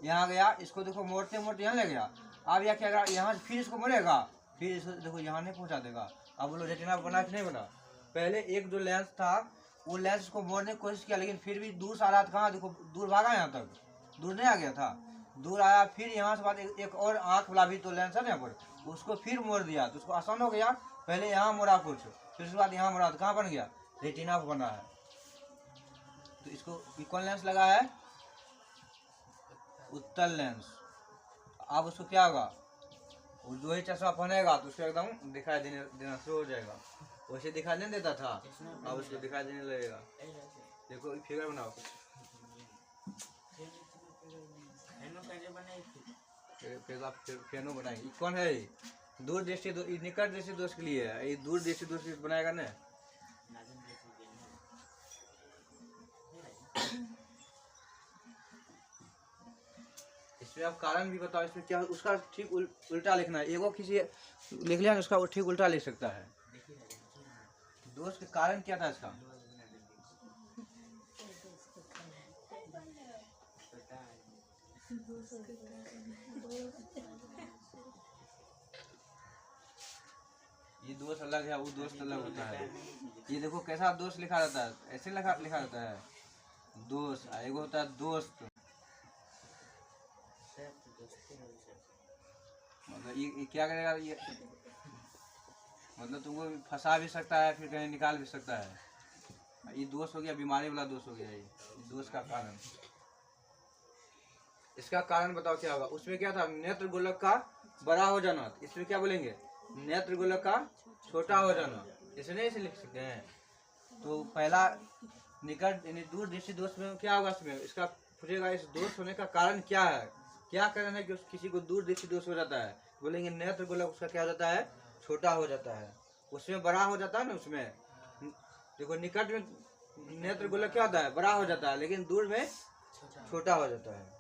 यहाँ गया, इसको देखो मोड़ते मोड़ते यहाँ ले गया। अब यह क्या करेगा, यहाँ से फिर इसको मोड़ेगा, फिर इसको देखो यहाँ नहीं पहुँचा देगा। अब बोलो रेटिना बना कि नहीं बना। पहले एक जो लेंस था वो लेंस इसको मोड़ने की कोशिश किया, लेकिन फिर भी दूर से आ रहा था। कहाँ देखो दूर भागा, यहाँ तक दूर नहीं आ गया था, दूर आया। फिर यहाँ से बाद एक और आँख वाला भी तो लेंस है ना यहाँ पर, उसको फिर मोड़ दिया तो उसको आसान हो गया। पहले यहाँ मोड़ा कुछ, फिर उसके बाद यहाँ मोड़ा तो कहाँ बन गया, रेटिना बना है। तो इसको कौन लेंस लगा है, उत्तल लेंस। अब उसको क्या होगा, वो जो ही चश्मा पहनेगा तो उसको एकदम दिखाई देना शुरू हो जाएगा। वैसे दिखाई नहीं देता था, अब उसको दिखाई देने लगेगा। देखो फिगर बनाओ, फेनो बनाएंगे। कौन है, दूर दृष्टि निकट दृष्टि दोष के लिए है, ये दूर दृष्टि दोष बनाएगा ना। इसमें आप कारण भी बताओ, इसमें क्या उसका ठीक उल्टा लिखना है। एगो किसी लिख लिया उसका वो ठीक उल्टा लिख सकता है। दोष के कारण क्या था इसका, ये दोष अलग है, वो दोष अलग होता है। ये देखो कैसा दोष लिखा रहता है, ऐसे लिखा रहता है दोष। एगो होता है दोस्त, मतलब ये क्या करेगा, ये मतलब तुमको फंसा भी सकता है, फिर कहीं निकाल भी सकता है। ये दोष हो गया, बीमारी वाला दोष हो गया। ये दोष का कारण, इसका कारण बताओ क्या होगा। उसमें क्या था, नेत्र गोलक का बड़ा हो जाना, इसमें क्या बोलेंगे, नेत्र गोलक का छोटा हो जाना। इसे नहीं, इसे लिख सकते हैं। तो पहला निकट यानी दूर दृष्टि दोष में क्या होगा, इसमें इसका पूछेगा इस दोष होने का कारण क्या है, क्या कारण है कि किसी को दूर दृष्टि दोष हो जाता है। बोलेंगे नेत्र गोलक उसका क्या हो जाता है, छोटा हो जाता है। उसमें बड़ा हो जाता है ना, उसमें देखो निकट में नेत्र गोलक क्या होता है, बड़ा हो जाता है, लेकिन दूर में छोटा हो जाता है।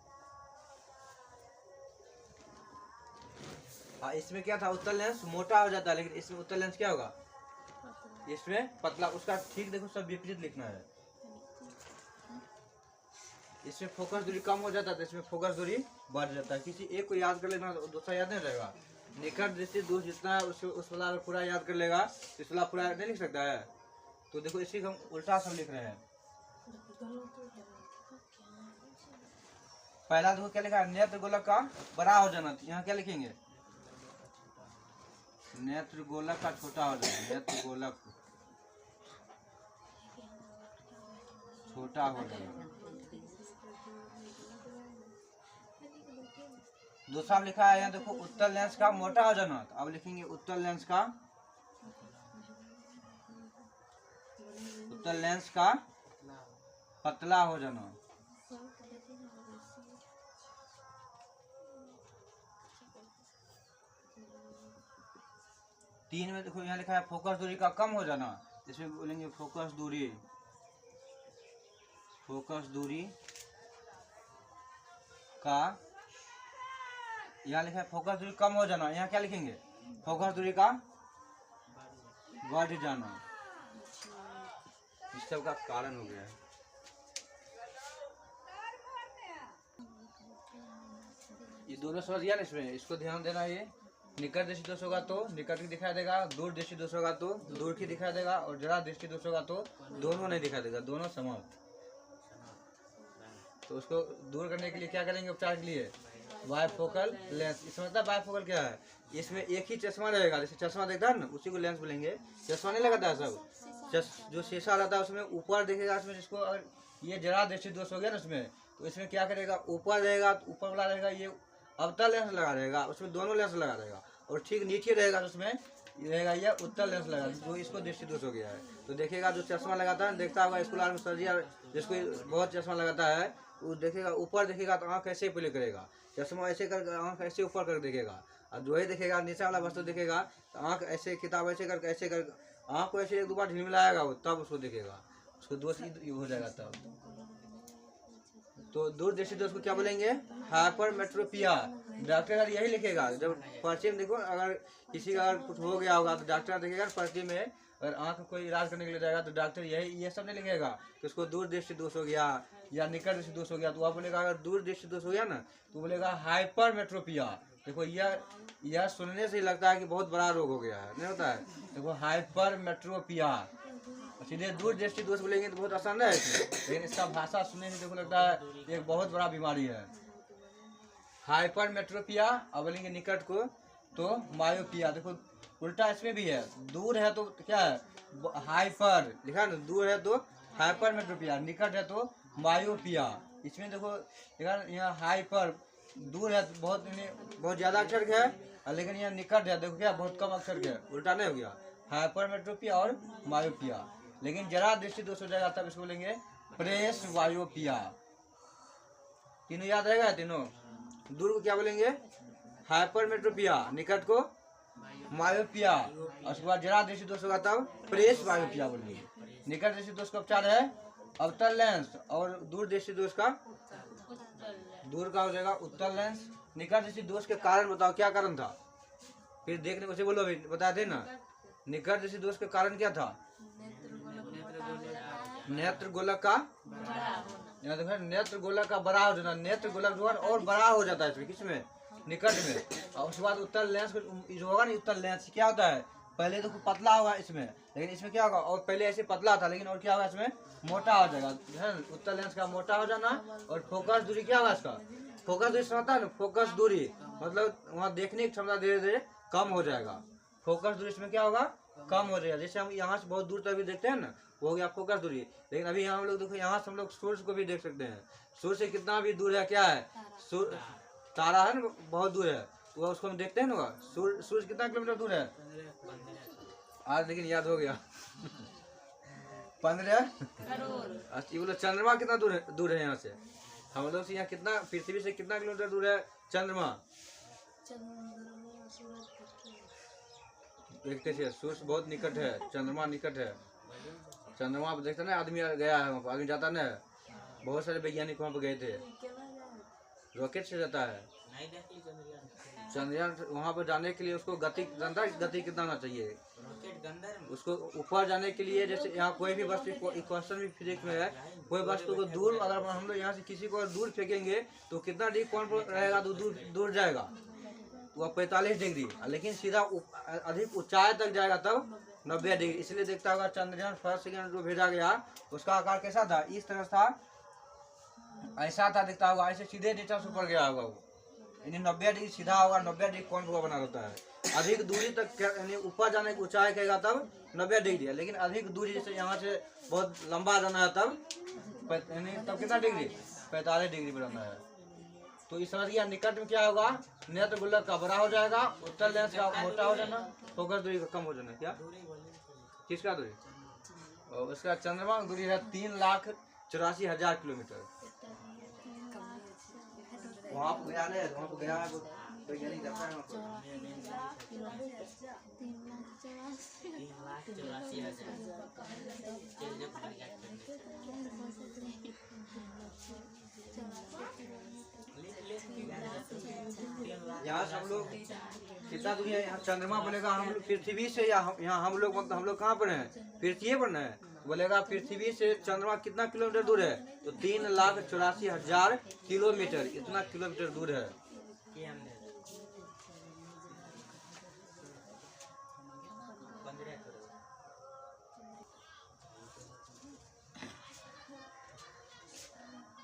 हाँ, इसमें क्या था, उत्तल लेंस मोटा हो जाता है, लेकिन इसमें उत्तल लेंस क्या होगा, इसमें पतला। उसका ठीक देखो सब विपरीत लिखना है। इसमें फोकस दूरी कम हो जाता है, तो इसमें फोकस दूरी बढ़ जाता है। किसी एक को याद कर लेना तो दूसरा याद नहीं रहेगा। निकट दृष्टि दूर जितना है उस वाला पूरा याद कर लेगा, इस वाला पूरा नहीं लिख सकता है। तो देखो इसी को हम उल्टा सब लिख रहे हैं। पहला देखो क्या लिखा है, नेत्र गोलक का बड़ा हो जाना। यहाँ क्या लिखेंगे, नेत्र गोलक का छोटा हो जाना, नेत्र गोलक छोटा हो जाना। दूसरा लिखा है यहाँ देखो, उत्तल लेंस का मोटा हो जाना। तो अब लिखेंगे उत्तल लेंस का पतला हो जाना। तीन में देखो यहाँ लिखा है फोकस दूरी का कम हो जाना। इसमें बोलेंगे फोकस दूरी का, यहाँ लिखा है फोकस दूरी कम हो जाना। यहाँ क्या लिखेंगे, फोकस दूरी का बढ़ जाना। इस सब का कारण हो गया है। ये दोनों समझ गया ना, इसमें इसको ध्यान देना। ये निकट दृष्टि दोष होगा तो निकट की दिखाई देगा, दूर दृष्टि दोष होगा तो दूर की दिखाई देगा, और जरा दृष्टि दोष होगा तो दोनों नहीं दिखाई देगा, दोनों समान। तो उसको दूर करने के लिए क्या करेंगे, उपचार के लिए बायफोकल लेंस। इसमें मतलब बायफोकल क्या है, इसमें एक ही चश्मा रहेगा। जैसे चश्मा देखता है ना, उसी को लेंस बोलेंगे। चश्मा नहीं लगाता है सब, जो शीशा रहता है उसमें ऊपर देखेगा। इसमें जिसको अगर ये जरा दृष्टि दोष हो गया ना उसमें, तो इसमें क्या करेगा, ऊपर रहेगा तो ऊपर वाला रहेगा, ये अवतल लेंस लगा रहेगा, उसमें दोनों लेंस लगा रहेगा। और ठीक नीचे रहेगा तो उसमें रहेगा ये उत्तल लेंस लगा, जो इसको दृष्टि दोष हो गया है। तो देखेगा जो चश्मा लगाता है, देखता होगा स्कूल में सर्जिया, जिसको बहुत चश्मा लगाता है, वो देखेगा ऊपर देखेगा तो आँख ऐसे प्ले करेगा, चश्मा ऐसे कर आँख ऐसे ऊपर कर देखेगा। और जो ही देखेगा नीचे वाला वस्तु देखेगा तो आँख ऐसे, किताब ऐसे करके ऐसे कर आँख को ऐसे एक दो बार झिलमिलाएगा वो, तब उसको दिखेगा, उसको दोष हो जाएगा तब। तो दूरदृष्टि दोष को क्या बोलेंगे? हाइपरमेट्रोपिया। डॉक्टर अगर यही लिखेगा, जब पर्चे में देखो, अगर किसी का अगर कुछ हो गया होगा तो डॉक्टर देखेगा पर्चे में, अगर आँख को कोई इलाज करने के लिए जाएगा तो डॉक्टर यही ये सब नहीं लिखेगा कि उसको दूरदृष्टि दोष हो गया या निकट दृष्टि दोष हो गया। तो वह बोलेगा अगर दूरदृष्टि दोष हो गया ना तो बोलेगा हाइपरमेट्रोपिया। देखो यह सुनने से ही लगता है कि बहुत बड़ा रोग हो गया है, नहीं होता है। देखो हाइपरमेट्रोपिया, सीधे दूरदृष्टि दोष बोलेंगे तो बहुत आसान है इसमें, लेकिन इसका भाषा सुनने से देखो लगता है एक बहुत बड़ा बीमारी है। हाइपरमेट्रोपिया, अब बोलेंगे निकट को तो मायोपिया। देखो उल्टा इसमें भी है, दूर है तो क्या है? हाइपर लिखा है ना, दूर है तो हाइपरमेट्रोपिया, निकट है तो मायोपिया। इसमें देखो यहाँ हाइपर दूर है तो बहुत ज्यादा अक्षर के है, लेकिन यहाँ निकट है देखो क्या बहुत कम अक्षर के है, उल्टा नहीं हो गया। हाइपरमेट्रोपिया और मायोपिया। लेकिन जरा दृष्टि दोष हो जाएगा तब इसको बोलेंगे प्रेस वायोपिया। तीनों याद रहेगा, तीनों। दूर को क्या बोलेंगे? हाइपरमेट्रोपिया, निकट को मायोपिया, और उसके बाद जरा दृष्टि दोष होगा तब प्रेस वायोपिया बोलेंगे। निकट दृष्टि दोष का उपचार है अवतल लेंस, और दूर दृष्टि दोष का दूर का हो जाएगा उत्तल लेंस। निकट दृष्टि दोष के कारण बताओ, क्या कारण था? फिर देखने को से बोलो, अभी बता दे ना। निकट दृष्टि दोष के कारण क्या था? नेत्र गोलक का यहाँ देखो, नेत्र गोलक का बड़ा हो जाना, नेत्र गोलक जो है और बड़ा हो जाता है इसमें, किसमें? निकट में। और उसके बाद उत्तल लेंस जो होगा ना, उत्तल लेंस क्या होता है? पहले तो पतला होगा इसमें, लेकिन इसमें क्या होगा, और पहले ऐसे पतला था लेकिन और क्या होगा इसमें मोटा हो जाएगा, है ना। उत्तल लेंस का मोटा हो जाना, और फोकस दूरी क्या होगा इसका? फोकस दूरी समझता है ना, फोकस दूरी मतलब वहाँ देखने की क्षमता धीरे धीरे कम हो जाएगा। फोकस दूरी इसमें क्या होगा? कम हो जाएगा। जैसे हम यहाँ से बहुत दूर तक भी देखते हैं ना, वो हो गया फोकस दूरी। लेकिन अभी यहाँ हम लोग देखो, यहाँ से हम लोग सूर्य को भी देख सकते हैं। सूर्य से कितना भी दूर है, क्या है? तारा है ना, बहुत दूर है, तो उसको हम देखते हैं ना। सूर्य कितना किलोमीटर दूर है आज? लेकिन याद हो गया 15 अच्छा। बोलो चंद्रमा कितना दूर है यहाँ से? हम लोग से यहाँ कितना, पृथ्वी से कितना किलोमीटर दूर है चंद्रमा? देखते हैं, सूर्य बहुत निकट है, चंद्रमा निकट है। चंद्रमा आप देखते ना, आदमी गया है वहाँ पर, आदमी जाता ना, बहुत सारे वैज्ञानिक वहाँ पर गए थे, रॉकेट से जाता है चंद्रयान। वहाँ पर जाने के लिए उसको गति कितना होना चाहिए? उसको ऊपर जाने के लिए, जैसे यहाँ कोई भी वस्तु, क्वेश्चन भी फिजिक्स में है, कोई वस्तु को दूर, अगर हम लोग यहाँ से किसी को दूर फेंकेंगे तो कितना डिग्री कोण पर रहेगा, तो दूर जाएगा वह 45 डिग्री, लेकिन सीधा अधिक ऊंचाई तक जाएगा तब 90 डिग्री। इसलिए देखता होगा चंद्रयान फर्स्ट सेकंड जो भेजा गया उसका आकार कैसा था? इस तरह था, ऐसा था, दिखता होगा ऐसे सीधे नीचे से ऊपर गया होगा वो, यानी 90 डिग्री सीधा होगा, 90 डिग्री कोण पर बना रहता है। अधिक दूरी तक यानी ऊपर जाने की ऊंचाई कहेगा तब 90 डिग्री है, लेकिन अधिक दूरी जैसे यहाँ से बहुत लंबा जाना है तब तब कितना डिग्री? 45 डिग्री पर रहना है। तो इस समझ गया। निकट में क्या होगा? नेत्र गोलक का बड़ा हो जाएगा, उत्तल लेंस का मोटा हो जाना, फोकस दूरी का कम हो जाना। क्या किसका दूरी? और उसका चंद्रमा की दूरी है 3,84,000 किलोमीटर। वहाँ पर गया नहीं, वहाँ पर गया है वैज्ञानिक जाता है वहाँ पर। यहाँ से हम लोग कितना दूरी है? यहाँ चंद्रमा बोलेगा हम लोग पृथ्वी से, या यहाँ हम लोग मतलब हम लोग कहाँ पर हैं? पृथ्वी पर है। बोलेगा पृथ्वी से चंद्रमा कितना किलोमीटर दूर है? तो 3,84,000 किलोमीटर, इतना किलोमीटर दूर है।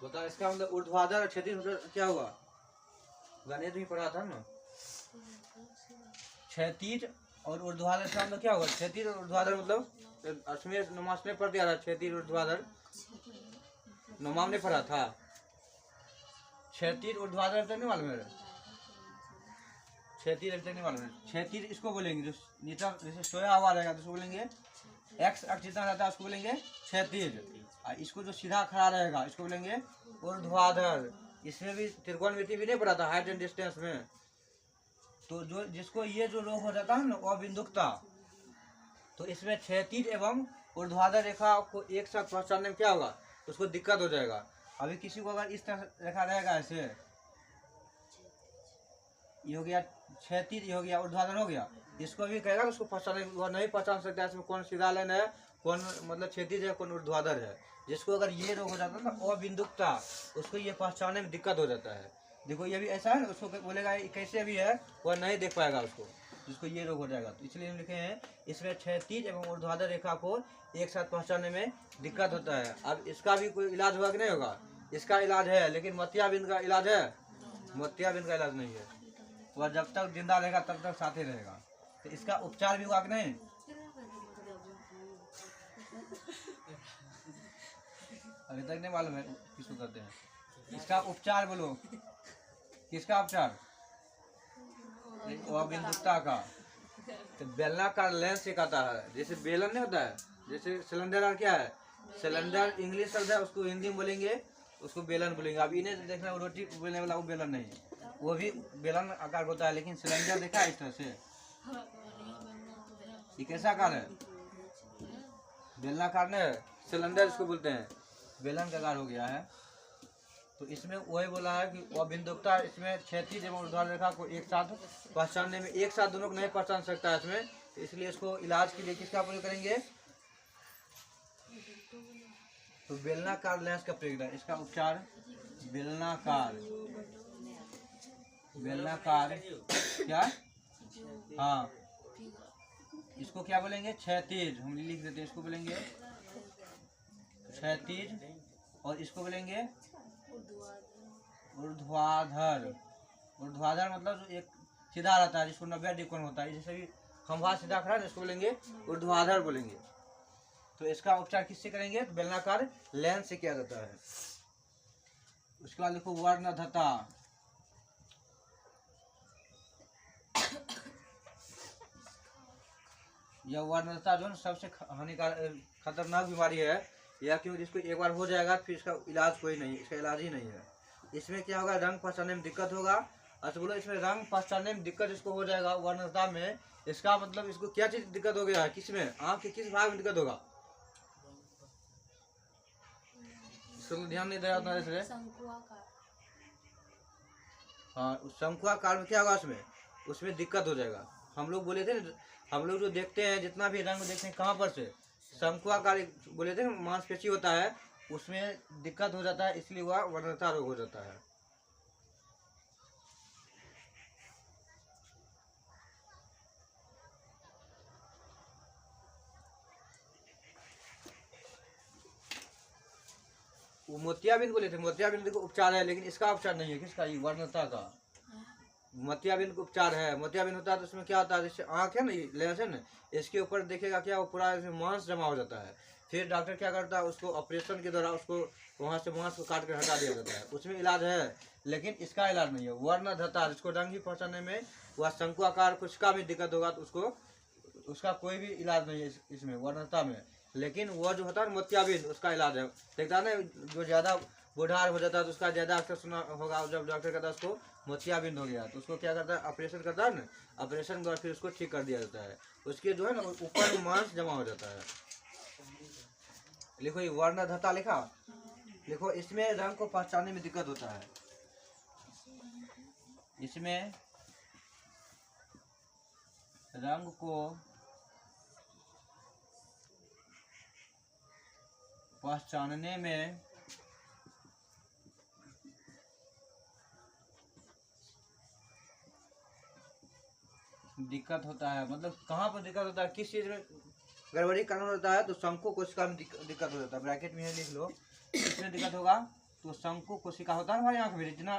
बता, इसका मतलब ऊर्ध्वाधर और क्षैतिज क्या हुआ? गणित भी पढ़ा था ना। क्षैतिज और ऊर्ध्वाधर का मतलब क्या होगा? क्षैतिज और ऊर्ध्वाधर मतलब नमाज में पढ़ दिया था, क्षैतिज ऊर्ध्वाधर नमाज में पढ़ा था। क्षैतिज ऊर्ध्वाधर तो नहीं मालूम है? क्षैतिज नहीं मालूम है? क्षैतिज इसको बोलेंगे जो नीचा जैसे सोया हुआ रहेगा तो उसको बोलेंगे एक्स अक्ष जितना रहता है उसको बोलेंगे क्षैतिज। इसको जो सीधा खड़ा रहेगा इसको बोलेंगे ऊर्ध्वाधर। इसमें भी त्रिकोणमिति भी नहीं पढ़ा था हाइट एंड डिस्टेंस में। तो जो जिसको ये जो रोग हो जाता है ना अबिंदुकता, तो इसमें क्षैतिज एवं ऊर्ध्वाधर रेखा को एक साथ पहचानने में क्या होगा, उसको दिक्कत हो जाएगा। अभी किसी को अगर इस तरह रेखा रहेगा ऐसे, ये हो गया क्षैतिज, ये हो गया ऊर्ध्वाधर हो गया, इसको भी कहेगा उसको पहचाने, वो नहीं पहचान सकता इसमें कौन सीधा लाइन है, कौन मतलब क्षैतिज है, कौन ऊर्ध्वाधर है। जिसको अगर ये रोग हो जाता है ना अबिंदुकता, उसको ये पहचानने में दिक्कत हो जाता है। देखो ये भी ऐसा है, उसको बोलेगा कैसे भी है, वह नहीं देख पाएगा उसको, जिसको ये रोग हो जाएगा। तो इसलिए हम लिखे हैं इसमें क्षैतिज एवं ऊर्ध्वाधर रेखा को एक साथ पहचानने में दिक्कत होता है। अब इसका भी कोई इलाज होगा कि नहीं होगा, इसका इलाज है, लेकिन मोतियाबिंद का इलाज है, मोतियाबिंद का इलाज नहीं है। वह जब तक जिंदा रहेगा तब तक साथ ही रहेगा। तो इसका उपचार भी हुआ कि नहीं, अभी तक नहीं मालूम है किसको करते हैं। इसका उपचार बोलो, किसका उपचार, अबिंदुकता का। तो बेलनाकार लेंस एक आता है, जैसे बेलन नहीं होता है, जैसे सिलेंडर और क्या है, सिलेंडर इंग्लिश शब्द है, उसको हिंदी में बोलेंगे, उसको बेलन बोलेंगे। अब इन्हें देखना रोटी बेलने वाला वो बेलन नहीं, वो भी बेलन आकार होता है, लेकिन सिलेंडर देखा इस तरह से, ये कैसा आकार है, बेलनाकार नहीं, सिलेंडर इसको बोलते हैं, बेलन का आकार हो गया है। तो इसमें वही बोला है कि अबिंदुकता, इसमें क्षैतिज एवं ऊर्ध्वाधर रेखा को एक साथ पहचानने में, एक साथ दोनों को नहीं पहचान सकता है इसमें, तो इसलिए इसको इलाज के लिए किसका प्रयोग करेंगे, तो बेलनाकार लेंस का प्रयोग है। इसका उपचार बेलनाकार, बेलनाकार क्या, हाँ इसको क्या बोलेंगे, क्षैतिज, हम लिख देते हैं, इसको बोलेंगे क्षैतिज, और इसको बोलेंगे ऊर्ध्वाधर। ऊर्ध्वाधर मतलब जो एक सीधा रहता है, जिसको 90 डिग्री कोण होता है, जैसे भी खंभा सीधा खड़ा है, इसको बोलेंगे ऊर्ध्वाधर बोलेंगे। तो इसका उपचार किससे करेंगे, तो बेलनाकार लेंस से किया जाता है। उसके बाद देखो वर्णधता, यह वर्णधता जो है सबसे हानिकारक खतरनाक बीमारी है, या क्यों जिसको एक बार हो जाएगा फिर इसका इलाज कोई नहीं, इसका इलाज ही नहीं है। इसमें क्या होगा, रंग पहचानने में दिक्कत होगा। अच्छा बोलो, इसमें रंग पहचानने में दिक्कत इसको हो जाएगा वर्णता में, इसका मतलब इसको क्या चीज दिक्कत हो गया है, किसमें, आँख के किस भाग में दिक्कत होगा, इसको ध्यान नहीं दे रहा था इसलिए, हाँ शंकुआकार में क्या होगा, उसमें दिक्कत हो जाएगा। हम लोग बोले थे, हम लोग जो देखते हैं जितना भी रंग देखते हैं कहाँ पर से, शंकुआकार बोले थे, मांसपेशी होता है, उसमें दिक्कत हो जाता है, इसलिए वह वर्णता रोग हो जाता है। वो मोतियाबिंद बोले थे, मोतियाबिंद को उपचार है, लेकिन इसका उपचार नहीं है, किसका, ये वर्णता का। मोतियाबिंद का उपचार है, मोतियाबिंद होता है तो उसमें क्या होता है, जैसे आँख है ना, लेंस है ना, इसके ऊपर देखेगा क्या, वो पूरा इसमें मांस जमा हो जाता है। फिर डॉक्टर क्या करता है, उसको ऑपरेशन के द्वारा उसको वहाँ से मांस को काट कर हटा दिया जाता है, उसमें इलाज है, लेकिन इसका इलाज नहीं है। वर्णधता, जिसको रंग ही पहचानने में वह शंकुआकार कुछ का भी दिक्कत होगा तो उसको, उसका कोई भी इलाज नहीं है इसमें वर्णता में। लेकिन वह जो होता है मोतियाबिंद, उसका इलाज है। देखता ना, जो ज़्यादा बुढ़ार हो जाता है तो उसका ज़्यादा अक्सर सुना होगा, जब डॉक्टर कहता है उसको मोतियाबिंद हो गया, तो उसको क्या करता है, ऑपरेशन करता है ना, ऑपरेशन के बाद फिर उसको ठीक कर दिया जाता है। उसके जो है ना ऊपर मांस जमा हो जाता है। लिखो ये वर्णधता लिखा, लिखो इसमें रंग को पहचानने में दिक्कत होता है, इसमें रंग को पहचानने में दिक्कत होता है। मतलब कहाँ पर दिक्कत होता है, किस चीज में गड़बड़ी कानून होता है, तो शंकु कोशिका में दिक्कत हो जाता है। ब्रैकेट में लिख लो, इसमें दिक्कत होगा तो शंकु कोशिका होता है हमारी आंख में, रेटिना,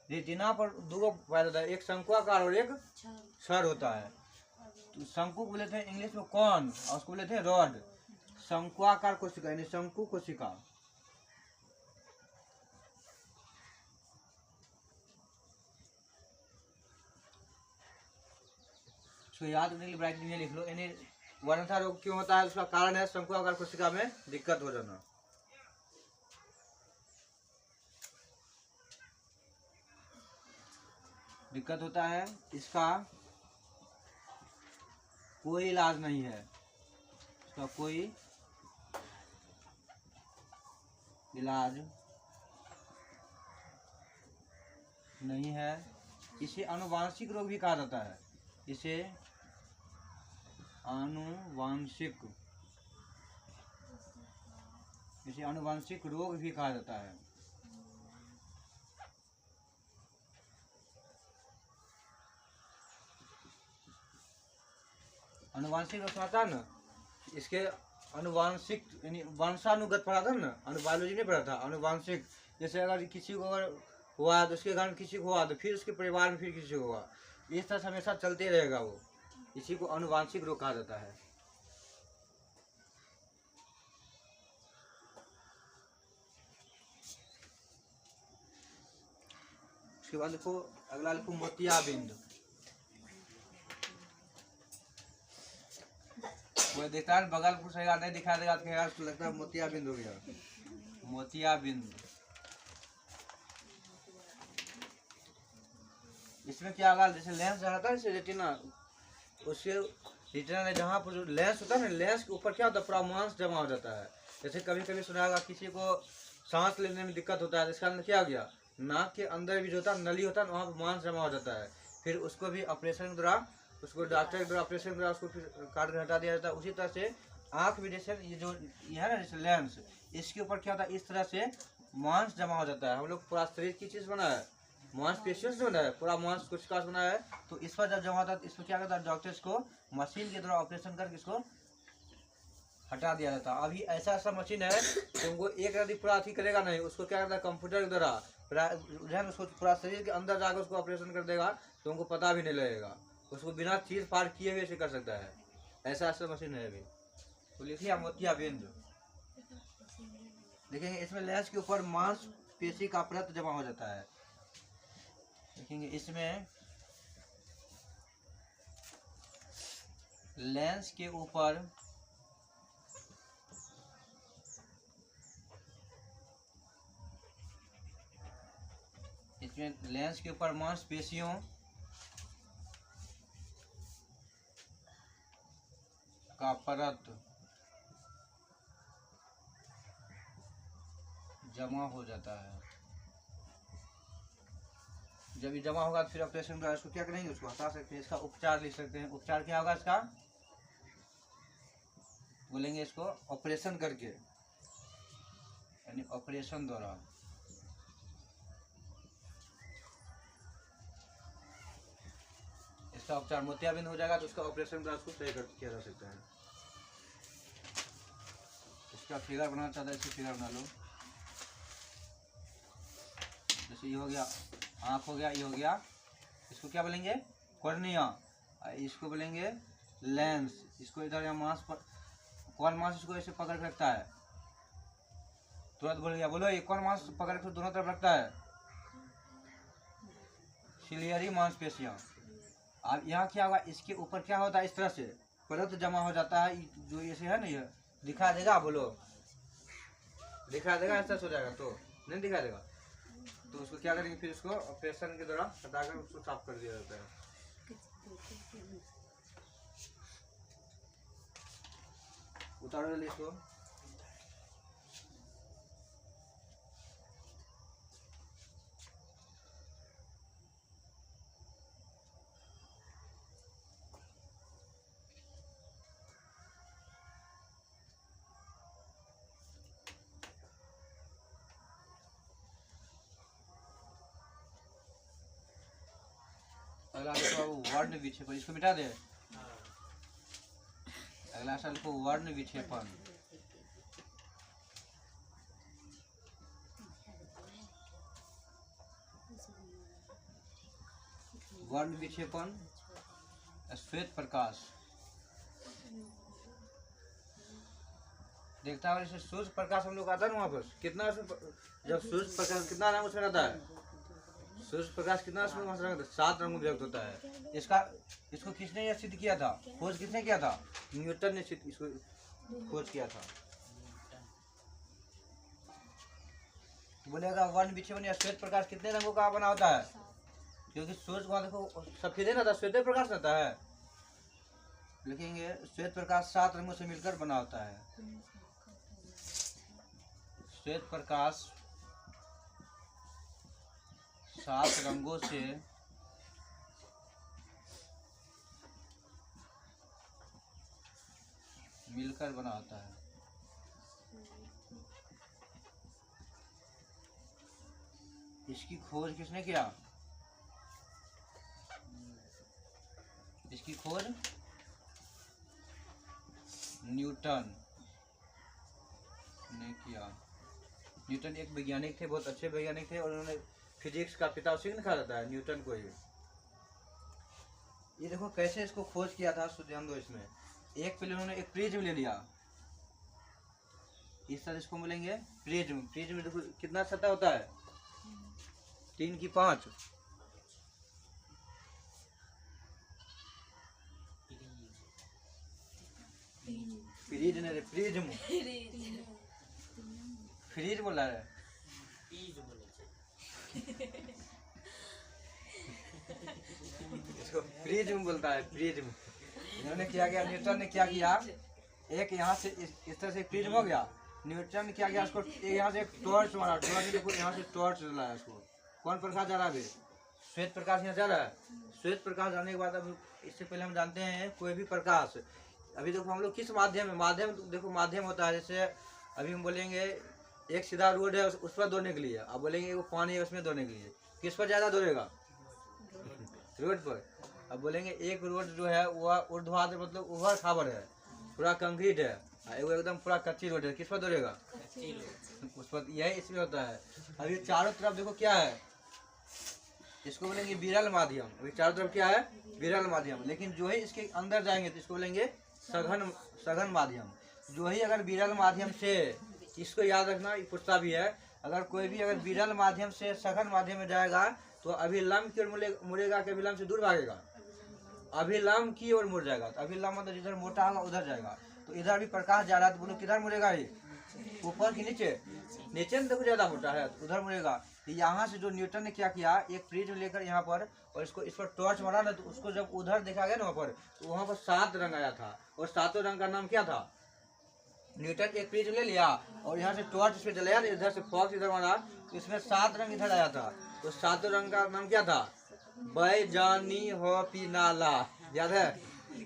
रेटिना पर दो पैर होता है, एक शंकुआकार और एक क्षर होता है। तो शंकु बोले थे इंग्लिश में कौन, और उसको बोले थे रॉड। शंकुआकार कोशिका यानी शंकु कोशिका। तो याद करने के लिए ब्रैकेट में लिख लो, यानी वर्णता रोग क्यों होता है, उसका कारण है शंकुआकार कोशिका में दिक्कत हो जाना। दिक्कत होता है, इसका कोई इलाज नहीं है, इसका कोई इलाज नहीं है। इसे आनुवांशिक रोग भी कहा जाता है। इसे आनुवांशिक रोग भी कहा जाता है। आनुवांशिक रोग आता है ना, इसके आनुवांशिक यानी वंशानुगत पढ़ा था ना, बायोलॉजी नहीं पढ़ा था, आनुवांशिक। जैसे अगर किसी को अगर हुआ तो उसके घर में किसी को हुआ तो फिर उसके परिवार में फिर किसी को हुआ, इस तरह से हमेशा चलते रहेगा वो। इसी को आनुवांशिक रोग कहा जाता है। उसके बाद लिखो, अगला लिखो मोतियाबिंद। वो देखता है बगल कुछ रहेगा, नहीं दिखा देगा तो कहेगा उसको लगता है मोतियाबिंद हो गया। मोतियाबिंद इसमें क्या होगा, जैसे लेंस रहता है, जैसे रेटिना, उससे रेटिना में जहाँ पर लेंस होता है ना, लेंस के ऊपर क्या होता है, पूरा मांस जमा हो जाता है। जैसे कभी कभी सुना होगा किसी को सांस लेने में दिक्कत होता है, इसका अंदर क्या हो गया, नाक के अंदर भी जो होता है नली होता है, वहाँ पर मांस जमा हो जाता है। फिर उसको भी ऑपरेशन के द्वारा, उसको डॉक्टर के द्वारा ऑपरेशन के द्वारा उसको फिर काट कर हटा दिया जाता है। उसी तरह से आँख भी जैसे ये जो ये है ना, जैसे लेंस, इसके ऊपर क्या होता है, इस तरह से मांस जमा हो जाता है। हम लोग पूरा शरीर की चीज़ बना है, मांसपेशियों से बना है, पूरा मांस कुछ काश बना है, तो इस पर जब जमा होता है तो इसको क्या करता है, डॉक्टर इसको मशीन के द्वारा ऑपरेशन करके इसको हटा दिया जाता है। अभी ऐसा ऐसा मशीन है तो उनको एक यदि पूरा अथी करेगा नहीं, उसको क्या करता है, कंप्यूटर के द्वारा उसको पूरा शरीर के अंदर जाकर उसको ऑपरेशन कर देगा, तो उनको पता भी नहीं लगेगा, उसको बिना चीज पार किए हुए से कर सकता है। ऐसा ऐसा मशीन है अभी। तो लिखिए मोतियाबिंद। देखेंगे इसमें लेंस के ऊपर मांस पेशी का परत जमा हो जाता है। देखेंगे इसमें लेंस के ऊपर मांसपेशियों का परत जमा हो जाता है। जब ये जमा होगा तो फिर ऑपरेशन द्वारा इसको क्या करेंगे, उसको हटा सकते हैं। इसका उपचार लिख सकते हैं। उपचार क्या होगा इसका, बोलेंगे इसको ऑपरेशन करके, यानी ऑपरेशन द्वारा। इसका उपचार मोतियाबिंद हो जाएगा तो उसका ऑपरेशन द्वारा उसको सही किया जा सकता है। इसका फिगर बनाना चाहता है, इसकी फिगर बना लो। जैसे ये हो गया आँख, हो गया ये हो गया, इसको क्या बोलेंगे, कॉर्निया। इसको बोलेंगे लेंस। इसको इधर या मांस पर, कौन मांस इसको ऐसे पकड़ के रखता है, तुरंत बोल गया, बोलो ये कौन मांस पकड़ के दोनों तरफ रखता है, सिलियरी मांसपेशियां। अब यहाँ क्या होगा, इसके ऊपर क्या होता है, इस तरह से परत जमा हो जाता है, जो ऐसे है ना, ये दिखा देगा, बोलो दिखा देगा, ऐसा हो जाएगा तो नहीं दिखा देगा, तो उसको क्या करेंगे, फिर उसको ऑपरेशन के दौरान हटाकर उसको साफ कर दिया जाता है। उतारो इसको। अगला वर्ण विक्षेपण, इसको मिटा दे। अगला साल को वर्ण विक्षेपण। वर्ण विक्षेपण, श्वेत प्रकाश देखता है। जैसे सूर्य प्रकाश हम लोग आता है ना, वापस कितना जब सूर्य प्रकाश कितना रंग उसमें रहता है, सूर्य प्रकाश कितना उसमें रहता है, 7 रंग में व्यक्त होता है। इसको किसने यह सिद्ध किया था, खोज किसने किया था, न्यूटन ने इसको खोज किया था। बोलेगा वर्ण विक्षेपण या श्वेत प्रकाश कितने रंगों का बना होता है, क्योंकि सूर्य वहां देखो सफेद है ना, श्वेत प्रकाश रहता है। लिखेंगे श्वेत प्रकाश 7 रंगों से मिलकर बना होता है। श्वेत प्रकाश 7 रंगों से मिलकर बना होता है। इसकी खोज किसने किया? इसकी खोज न्यूटन ने किया। न्यूटन एक वैज्ञानिक थे, बहुत अच्छे वैज्ञानिक थे, और उन्होंने फिजिक्स का पिता उसी ने कहा जाता है, न्यूटन को ही। ये देखो कैसे इसको खोज किया था, ध्यान दो इसमें। एक पहले उन्होंने एक प्रिज्म ले लिया, इस तरह इसको बोलेंगे प्रिज्म। प्रिज्म देखो कितना सतह होता है, 3 की 5। प्रिज्म फ्रीज बोला है। इसको प्रिज्म बोलता है, प्रिज्म। इन्होंने क्या किया, न्यूटन ने क्या किया, एक यहाँ से इस तरह से प्रिज्म हो गया। न्यूटन ने क्या किया, इसको यहाँ से एक टॉर्च मारा, टॉर्च देखो यहाँ से टॉर्च जलाया इसको। कौन प्रकाश जा रहा है? श्वेत प्रकाश यहाँ जा रहा है। श्वेत प्रकाश जाने के बाद अब इससे पहले हम जानते हैं कोई भी प्रकाश, अभी देखो हम लोग किस माध्यम में, माध्यम देखो माध्यम होता है। जैसे अभी हम बोलेंगे एक सीधा रोड है, उस पर दौड़ने के लिए। अब बोलेंगे वो पानी है उसमें दौड़ने के लिए, किस पर ज़्यादा दौड़ेगा? रोड पर। अब बोलेंगे एक रोड जो है वह ऊर्ध्वाधर मतलब उभर खाबर है, पूरा कंक्रीट है, वो एकदम पूरा कच्ची रोड है, किस पर दौड़ेगा? उस पर। यही इसमें होता है। अभी चारों तरफ देखो क्या है, इसको बोलेंगे विरल माध्यम। अभी चारों तरफ क्या है? विरल माध्यम। लेकिन जो ही इसके अंदर जाएंगे तो इसको बोलेंगे सघन माध्यम। जो ही अगर विरल माध्यम से, इसको याद रखना, ये पूछता भी है, अगर कोई भी अगर विरल माध्यम से सघन माध्यम में जाएगा तो अभिलंब की ओर मुड़ेगा कि अभिलंब से दूर भागेगा? अभिलंब की ओर मुड़ जाएगा। तो अभिलंब मतलब जिधर मोटा होगा उधर जाएगा। तो इधर भी प्रकाश जा रहा है तो बोलो किधर मुड़ेगा? ये ऊपर की नीचे? नीचे में देखो ज्यादा मोटा है तो उधर मुड़ेगा। तो यहाँ से जो न्यूटन ने क्या किया, एक प्रिज्म लेकर यहाँ पर, और इसको इस पर टॉर्च मारा ना, तो उसको जब उधर देखा गया ना वहाँ पर, तो वहाँ पर 7 रंग आया था। और 7 रंग का नाम क्या था? न्यूटन एक प्रिज्म ले लिया और यहाँ से टॉर्च इस पे जलाया, इधर से फॉक्स इधर मारा, तो इसमें 7 रंग इधर आया था। तो 7 रंग का नाम क्या था? बैजानी हो पीनाला। याद है?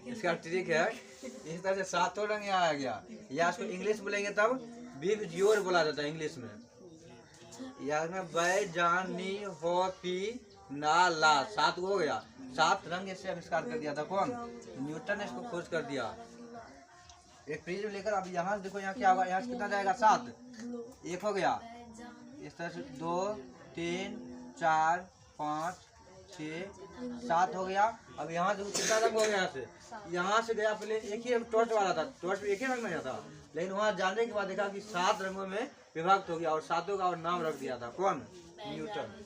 इसका ट्रिक है, इस तरह से 7 रंग यहाँ आ गया। या इसको इंग्लिश बोलेंगे तब विबज्योर बोला जाता है इंग्लिश में। याद में बैजानी हो पीनाला 7 हो गया। 7 रंग इससे आविष्कार कर दिया था कौन? न्यूटन ने इसको खोज कर दिया। एक प्रिज्म लेकर अब यहाँ देखो यहाँ क्या होगा, यहाँ से कितना जाएगा? 7। 1 हो गया, इस तरह से 2 3 4 5 6 7 हो गया। अब यहाँ देखो कितना रंग हो गया, यहाँ से गया। पहले एक ही टॉर्च वाला था, टॉर्च में एक ही रंग में था, लेकिन वहाँ जाने के बाद देखा कि 7 रंगों में विभक्त हो गया और 7 का और नाम रख दिया था कौन? न्यूटन।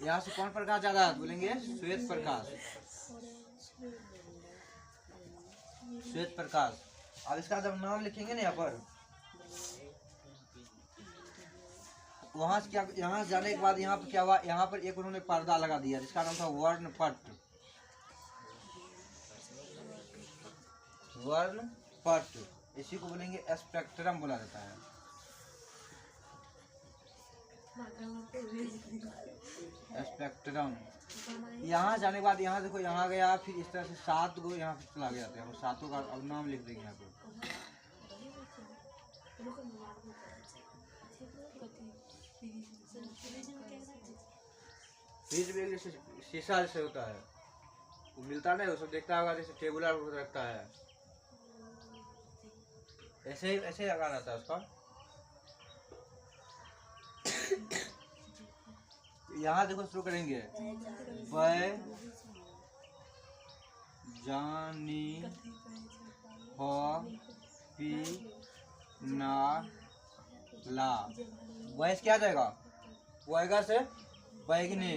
यहाँ से कौन प्रकाश जा रहा है? बोलेंगे श्वेत प्रकाश। श्वेत प्रकाश। अब इसका जब नाम लिखेंगे ना यहाँ पर, वहां से क्या, यहाँ जाने के बाद यहाँ पर क्या हुआ, यहाँ पर एक उन्होंने पर्दा लगा दिया जिसका नाम था वर्णपट। वर्णपट, इसी को बोलेंगे स्पेक्ट्रम बोला जाता है। स्पेक्ट्रम। यहाँ जाने के बाद यहाँ देखो यहाँ गया, फिर इस तरह से 7 को यहाँ पे चला गया था। 7 का अब नाम लिख देंगे यहाँ पे। फ्रिज में जैसे शीशा जैसे होता है, वो मिलता नहीं, उसको देखता होगा जैसे टेबुलर रखता है, ऐसे लगा रहता है उसका। यहाँ देखो शुरू करेंगे, बैजानी हो पीनाला। वैस क्या जाएगा? वैगा से बैगनी,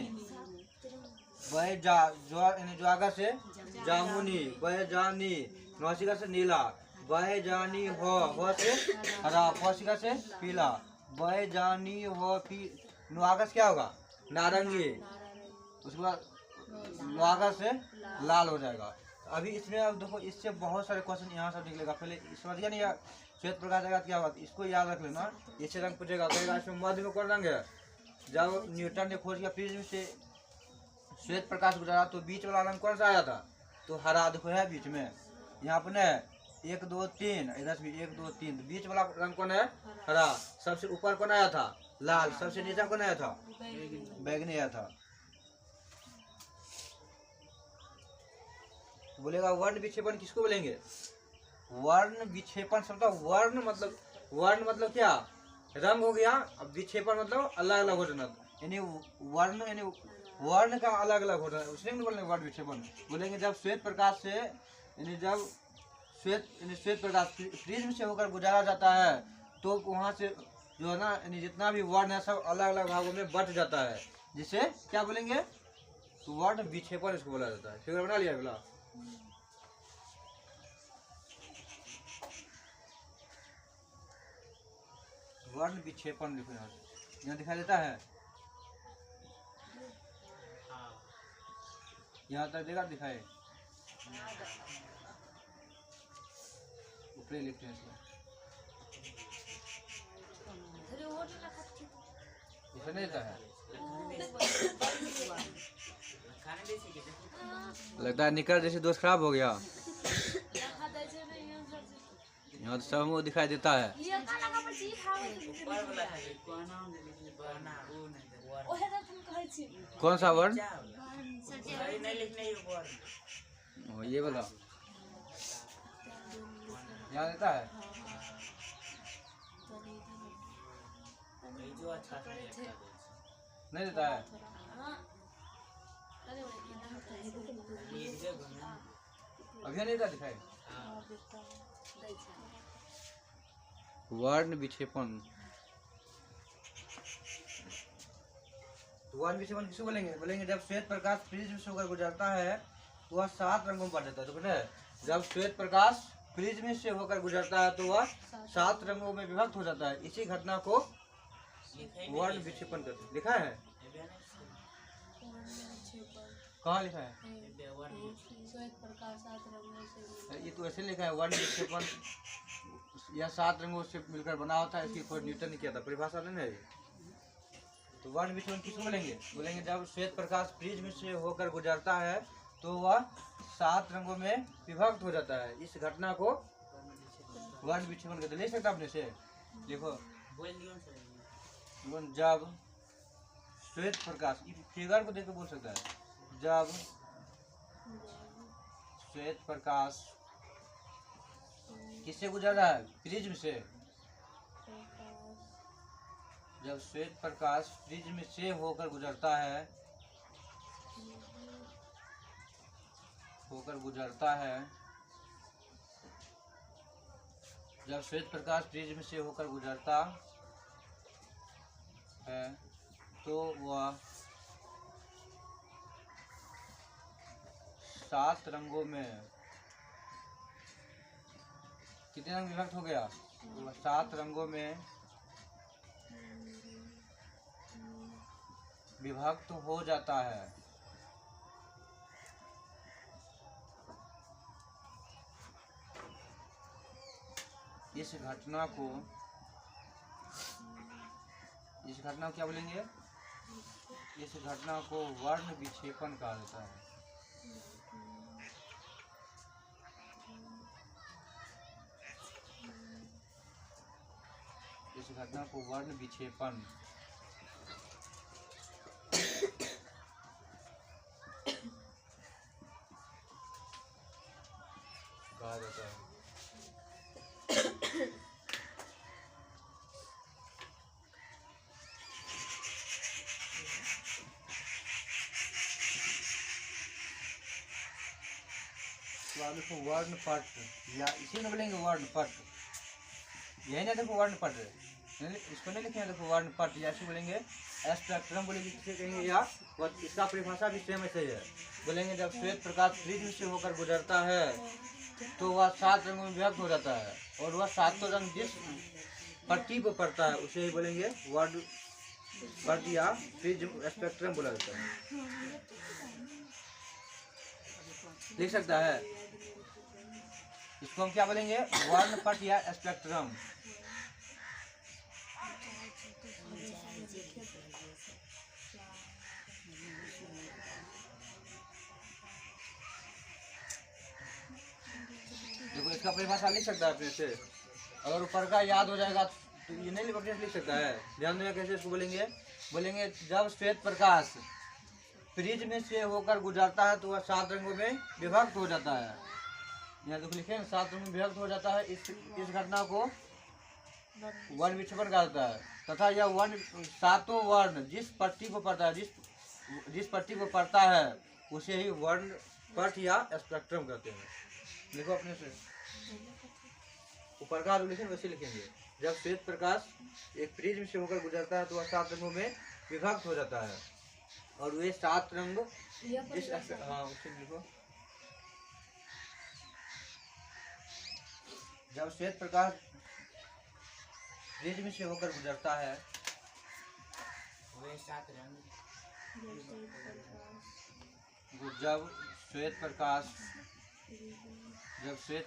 जो से जामुनी, बैजानी, नौसिका से नीला, बैजानी हो से हरा, पौसिका से पीला, बैजानी हो पी। नुआगा से क्या होगा? नारंगी। उसके बाद नुआगा से लाल हो जाएगा। अभी इसमें अब देखो इससे बहुत सारे क्वेश्चन यहाँ सब निकलेगा। पहले समझ गया नहीं यार, श्वेत प्रकाश आएगा क्या बात, इसको याद रख लेना। इससे रंग पूछेगा, कहेगा इसमें मध्य में कौन रंग है। जब न्यूटन ने खोज किया प्रिज्म से श्वेत प्रकाश गुजरा तो बीच वाला रंग कौन सा आया था, तो हरा देखो है बीच में। यहाँ पर न 1 2 3, इधर भी 1 2 3, तो बीच वाला रंग कौन है, हरा। सबसे ऊपर कौन आया था, लाल। सबसे नीचे कौन आया था, बैगनी आया था। बोलेगा वर्ण विक्षेपण किसको बोलेंगे, वर्ण विक्षेपण शब्द, वर्ण मतलब क्या, रंग हो गया। अब विक्षेपण मतलब अलग अलग हो जाना, यानी वर्ण का अलग अलग हो जाना, उसने बोलेंगे वर्ण विक्षेपण। बोलेंगे जब श्वेत प्रकाश से, यानी जब श्वेत प्रकाश प्रिज्म से होकर गुजारा जाता है तो वहाँ से जो है ना, यानी जितना भी वर्ण है सब अलग अलग भागों में बट जाता है, जिसे क्या बोलेंगे, तो वर्ण विक्षेपण इसको बोला जाता है। फिगर बना लिया अगला। वर्ण विक्षेपण लिखो, यहाँ दिखाई देता है, यहाँ तक देगा दिखाए, ऊपर लिखते हैं इसमें, ऐसा नहीं देता है। लगता है निकल जैसे दोस्त खराब हो गया, यहाँ तो सब मुँह दिखाई देता है। कौन सा वर्ण, ये वाला यहाँ देता है, नहीं देता है। अभी नहीं देता दिखाई। वर्ण विक्षेपण, वर्ण विक्षेपण किसको बोलेंगे, बोलेंगे जब श्वेत प्रकाश प्रिज्म से होकर गुजरता है तो वह 7 रंगों में बांट जाता है। तो बोले जब श्वेत प्रकाश प्रिज्म से होकर गुजरता है तो वह 7 रंगों में विभक्त हो जाता है। इसी घटना को वर्ण विक्षेपण कहते हैं। लिखा है, कहाँ लिखा है, ये तो ऐसे लिखा है, वर्ण विक्षेपण यह 7 रंगों से मिलकर बना होता है। इसकी खोज न्यूटन ने किया था, परिभाषा नहीं है। तो वर्ण विक्षेपण किसको बोलेंगे, बोलेंगे जब श्वेत प्रकाश प्रिज्म से होकर गुजरता है तो वह 7 रंगों में विभक्त हो जाता है। इस घटना को वर्ण विक्षेपण कहते हैं। ले सकता अपने से, देखो जब श्वेत प्रकाश, फिगर को देख के बोल सकता है, जब श्वेत प्रकाश किससे गुजर रहा है, प्रिज्म से। जब श्वेत प्रकाश प्रिज्म से होकर गुजरता है, जब श्वेत प्रकाश प्रिज्म से होकर गुजरता है तो वह 7 रंगों में, कितने रंग विभक्त हो गया, वह 7 रंगों में विभक्त हो जाता है। इस घटना को क्या बोलेंगे, इस घटना को वर्ण विक्षेपण कहा जाता है। इस घटना को वर्ण विक्षेपण कहा जाता है। देखो वर्ण पट, या इसी में बोलेंगे वर्ण पट, यही ना, देखो वर्ण पट, इसको नहीं लिखेंगे, देखो वर्ण पट, या इसी बोलेंगे स्पेक्ट्रम बोलेंगे, किसे कहेंगे, या इसका परिभाषा भी सेम ऐसे ही है। बोलेंगे जब श्वेत प्रकाश प्रिज्म से होकर गुजरता है तो वह 7 रंगों में विभक्त हो जाता है, और वह 7 रंग जिस पट्टी पर पड़ता है उसे ही बोलेंगे वर्ण पट या प्रिज्म स्पेक्ट्रम बोला जाता है। लिख सकता है। इसको हम क्या बोलेंगे, वर्णपट या स्पेक्ट्रम। देखो इसका परिभाषा लिख सकता है अपने से, अगर ऊपर का याद हो जाएगा तो ये नहीं अपने से लिख सकता है। ध्यान देना कैसे इसको बोलेंगे, बोलेंगे जब श्वेत प्रकाश प्रिज्म से होकर गुजरता है तो वह 7 रंगों में विभक्त हो जाता है। यहाँ देखो लिखे 7 रंगों में विभक्त हो जाता है। इस घटना को वर्ण विक्षेपण कहा जाता है, तथा यह वर्ण 7 वर्ण जिस पट्टी को पड़ता है, जिस पट्टी को पड़ता है उसे ही वर्ण पट या स्पेक्ट्रम कहते हैं। लिखो अपने से, ऊपर का जो लिखेंगे वैसे लिखेंगे। जब श्वेत प्रकाश एक प्रिज्म से होकर गुजरता है तो वह 7 रंगों में विभक्त हो जाता है, और वे 7 रंग जिस उसे लिखो। जब श्वेत प्रकाश प्रिज्म से होकर गुजरता है वे 7 रंग, जब श्वेत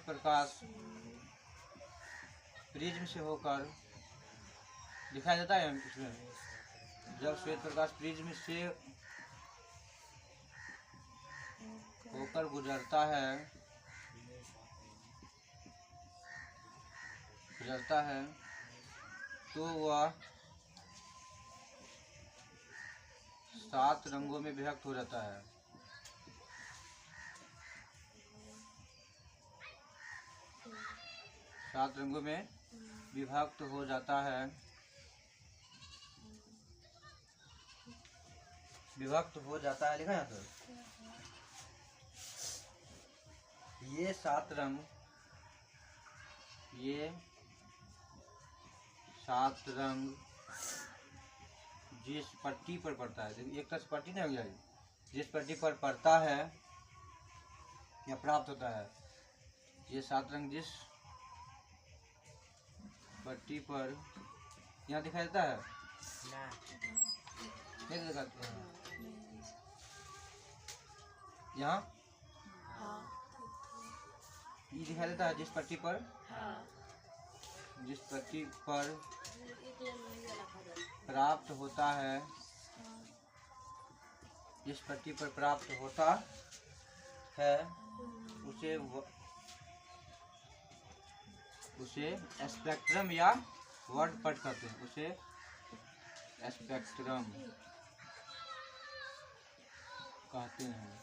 प्रकाश प्रिज्म से होकर दिखाई देता है इसमें, जब श्वेत प्रकाश प्रिज्म से होकर गुजरता है तो वह 7 रंगों में विभक्त हो जाता है। सात रंगों में विभक्त हो जाता है, विभक्त हो जाता है लिखा है तो। ये 7 रंग, ये 7 रंग जिस पट्टी पर पड़ता है, एक तरह से पट्टी नहीं हो जाएगी, जिस पट्टी पर पड़ता है या प्राप्त होता है, ये 7 रंग जिस पट्टी पर यहाँ दिखाई देता है नहीं दिखाते हैं यहाँ ये दिखाई देता है, जिस पट्टी पर प्राप्त होता है, जिस पट्टी पर प्राप्त होता है उसे स्पेक्ट्रम या वर्णपट कहते हैं, उसे स्पेक्ट्रम कहते हैं।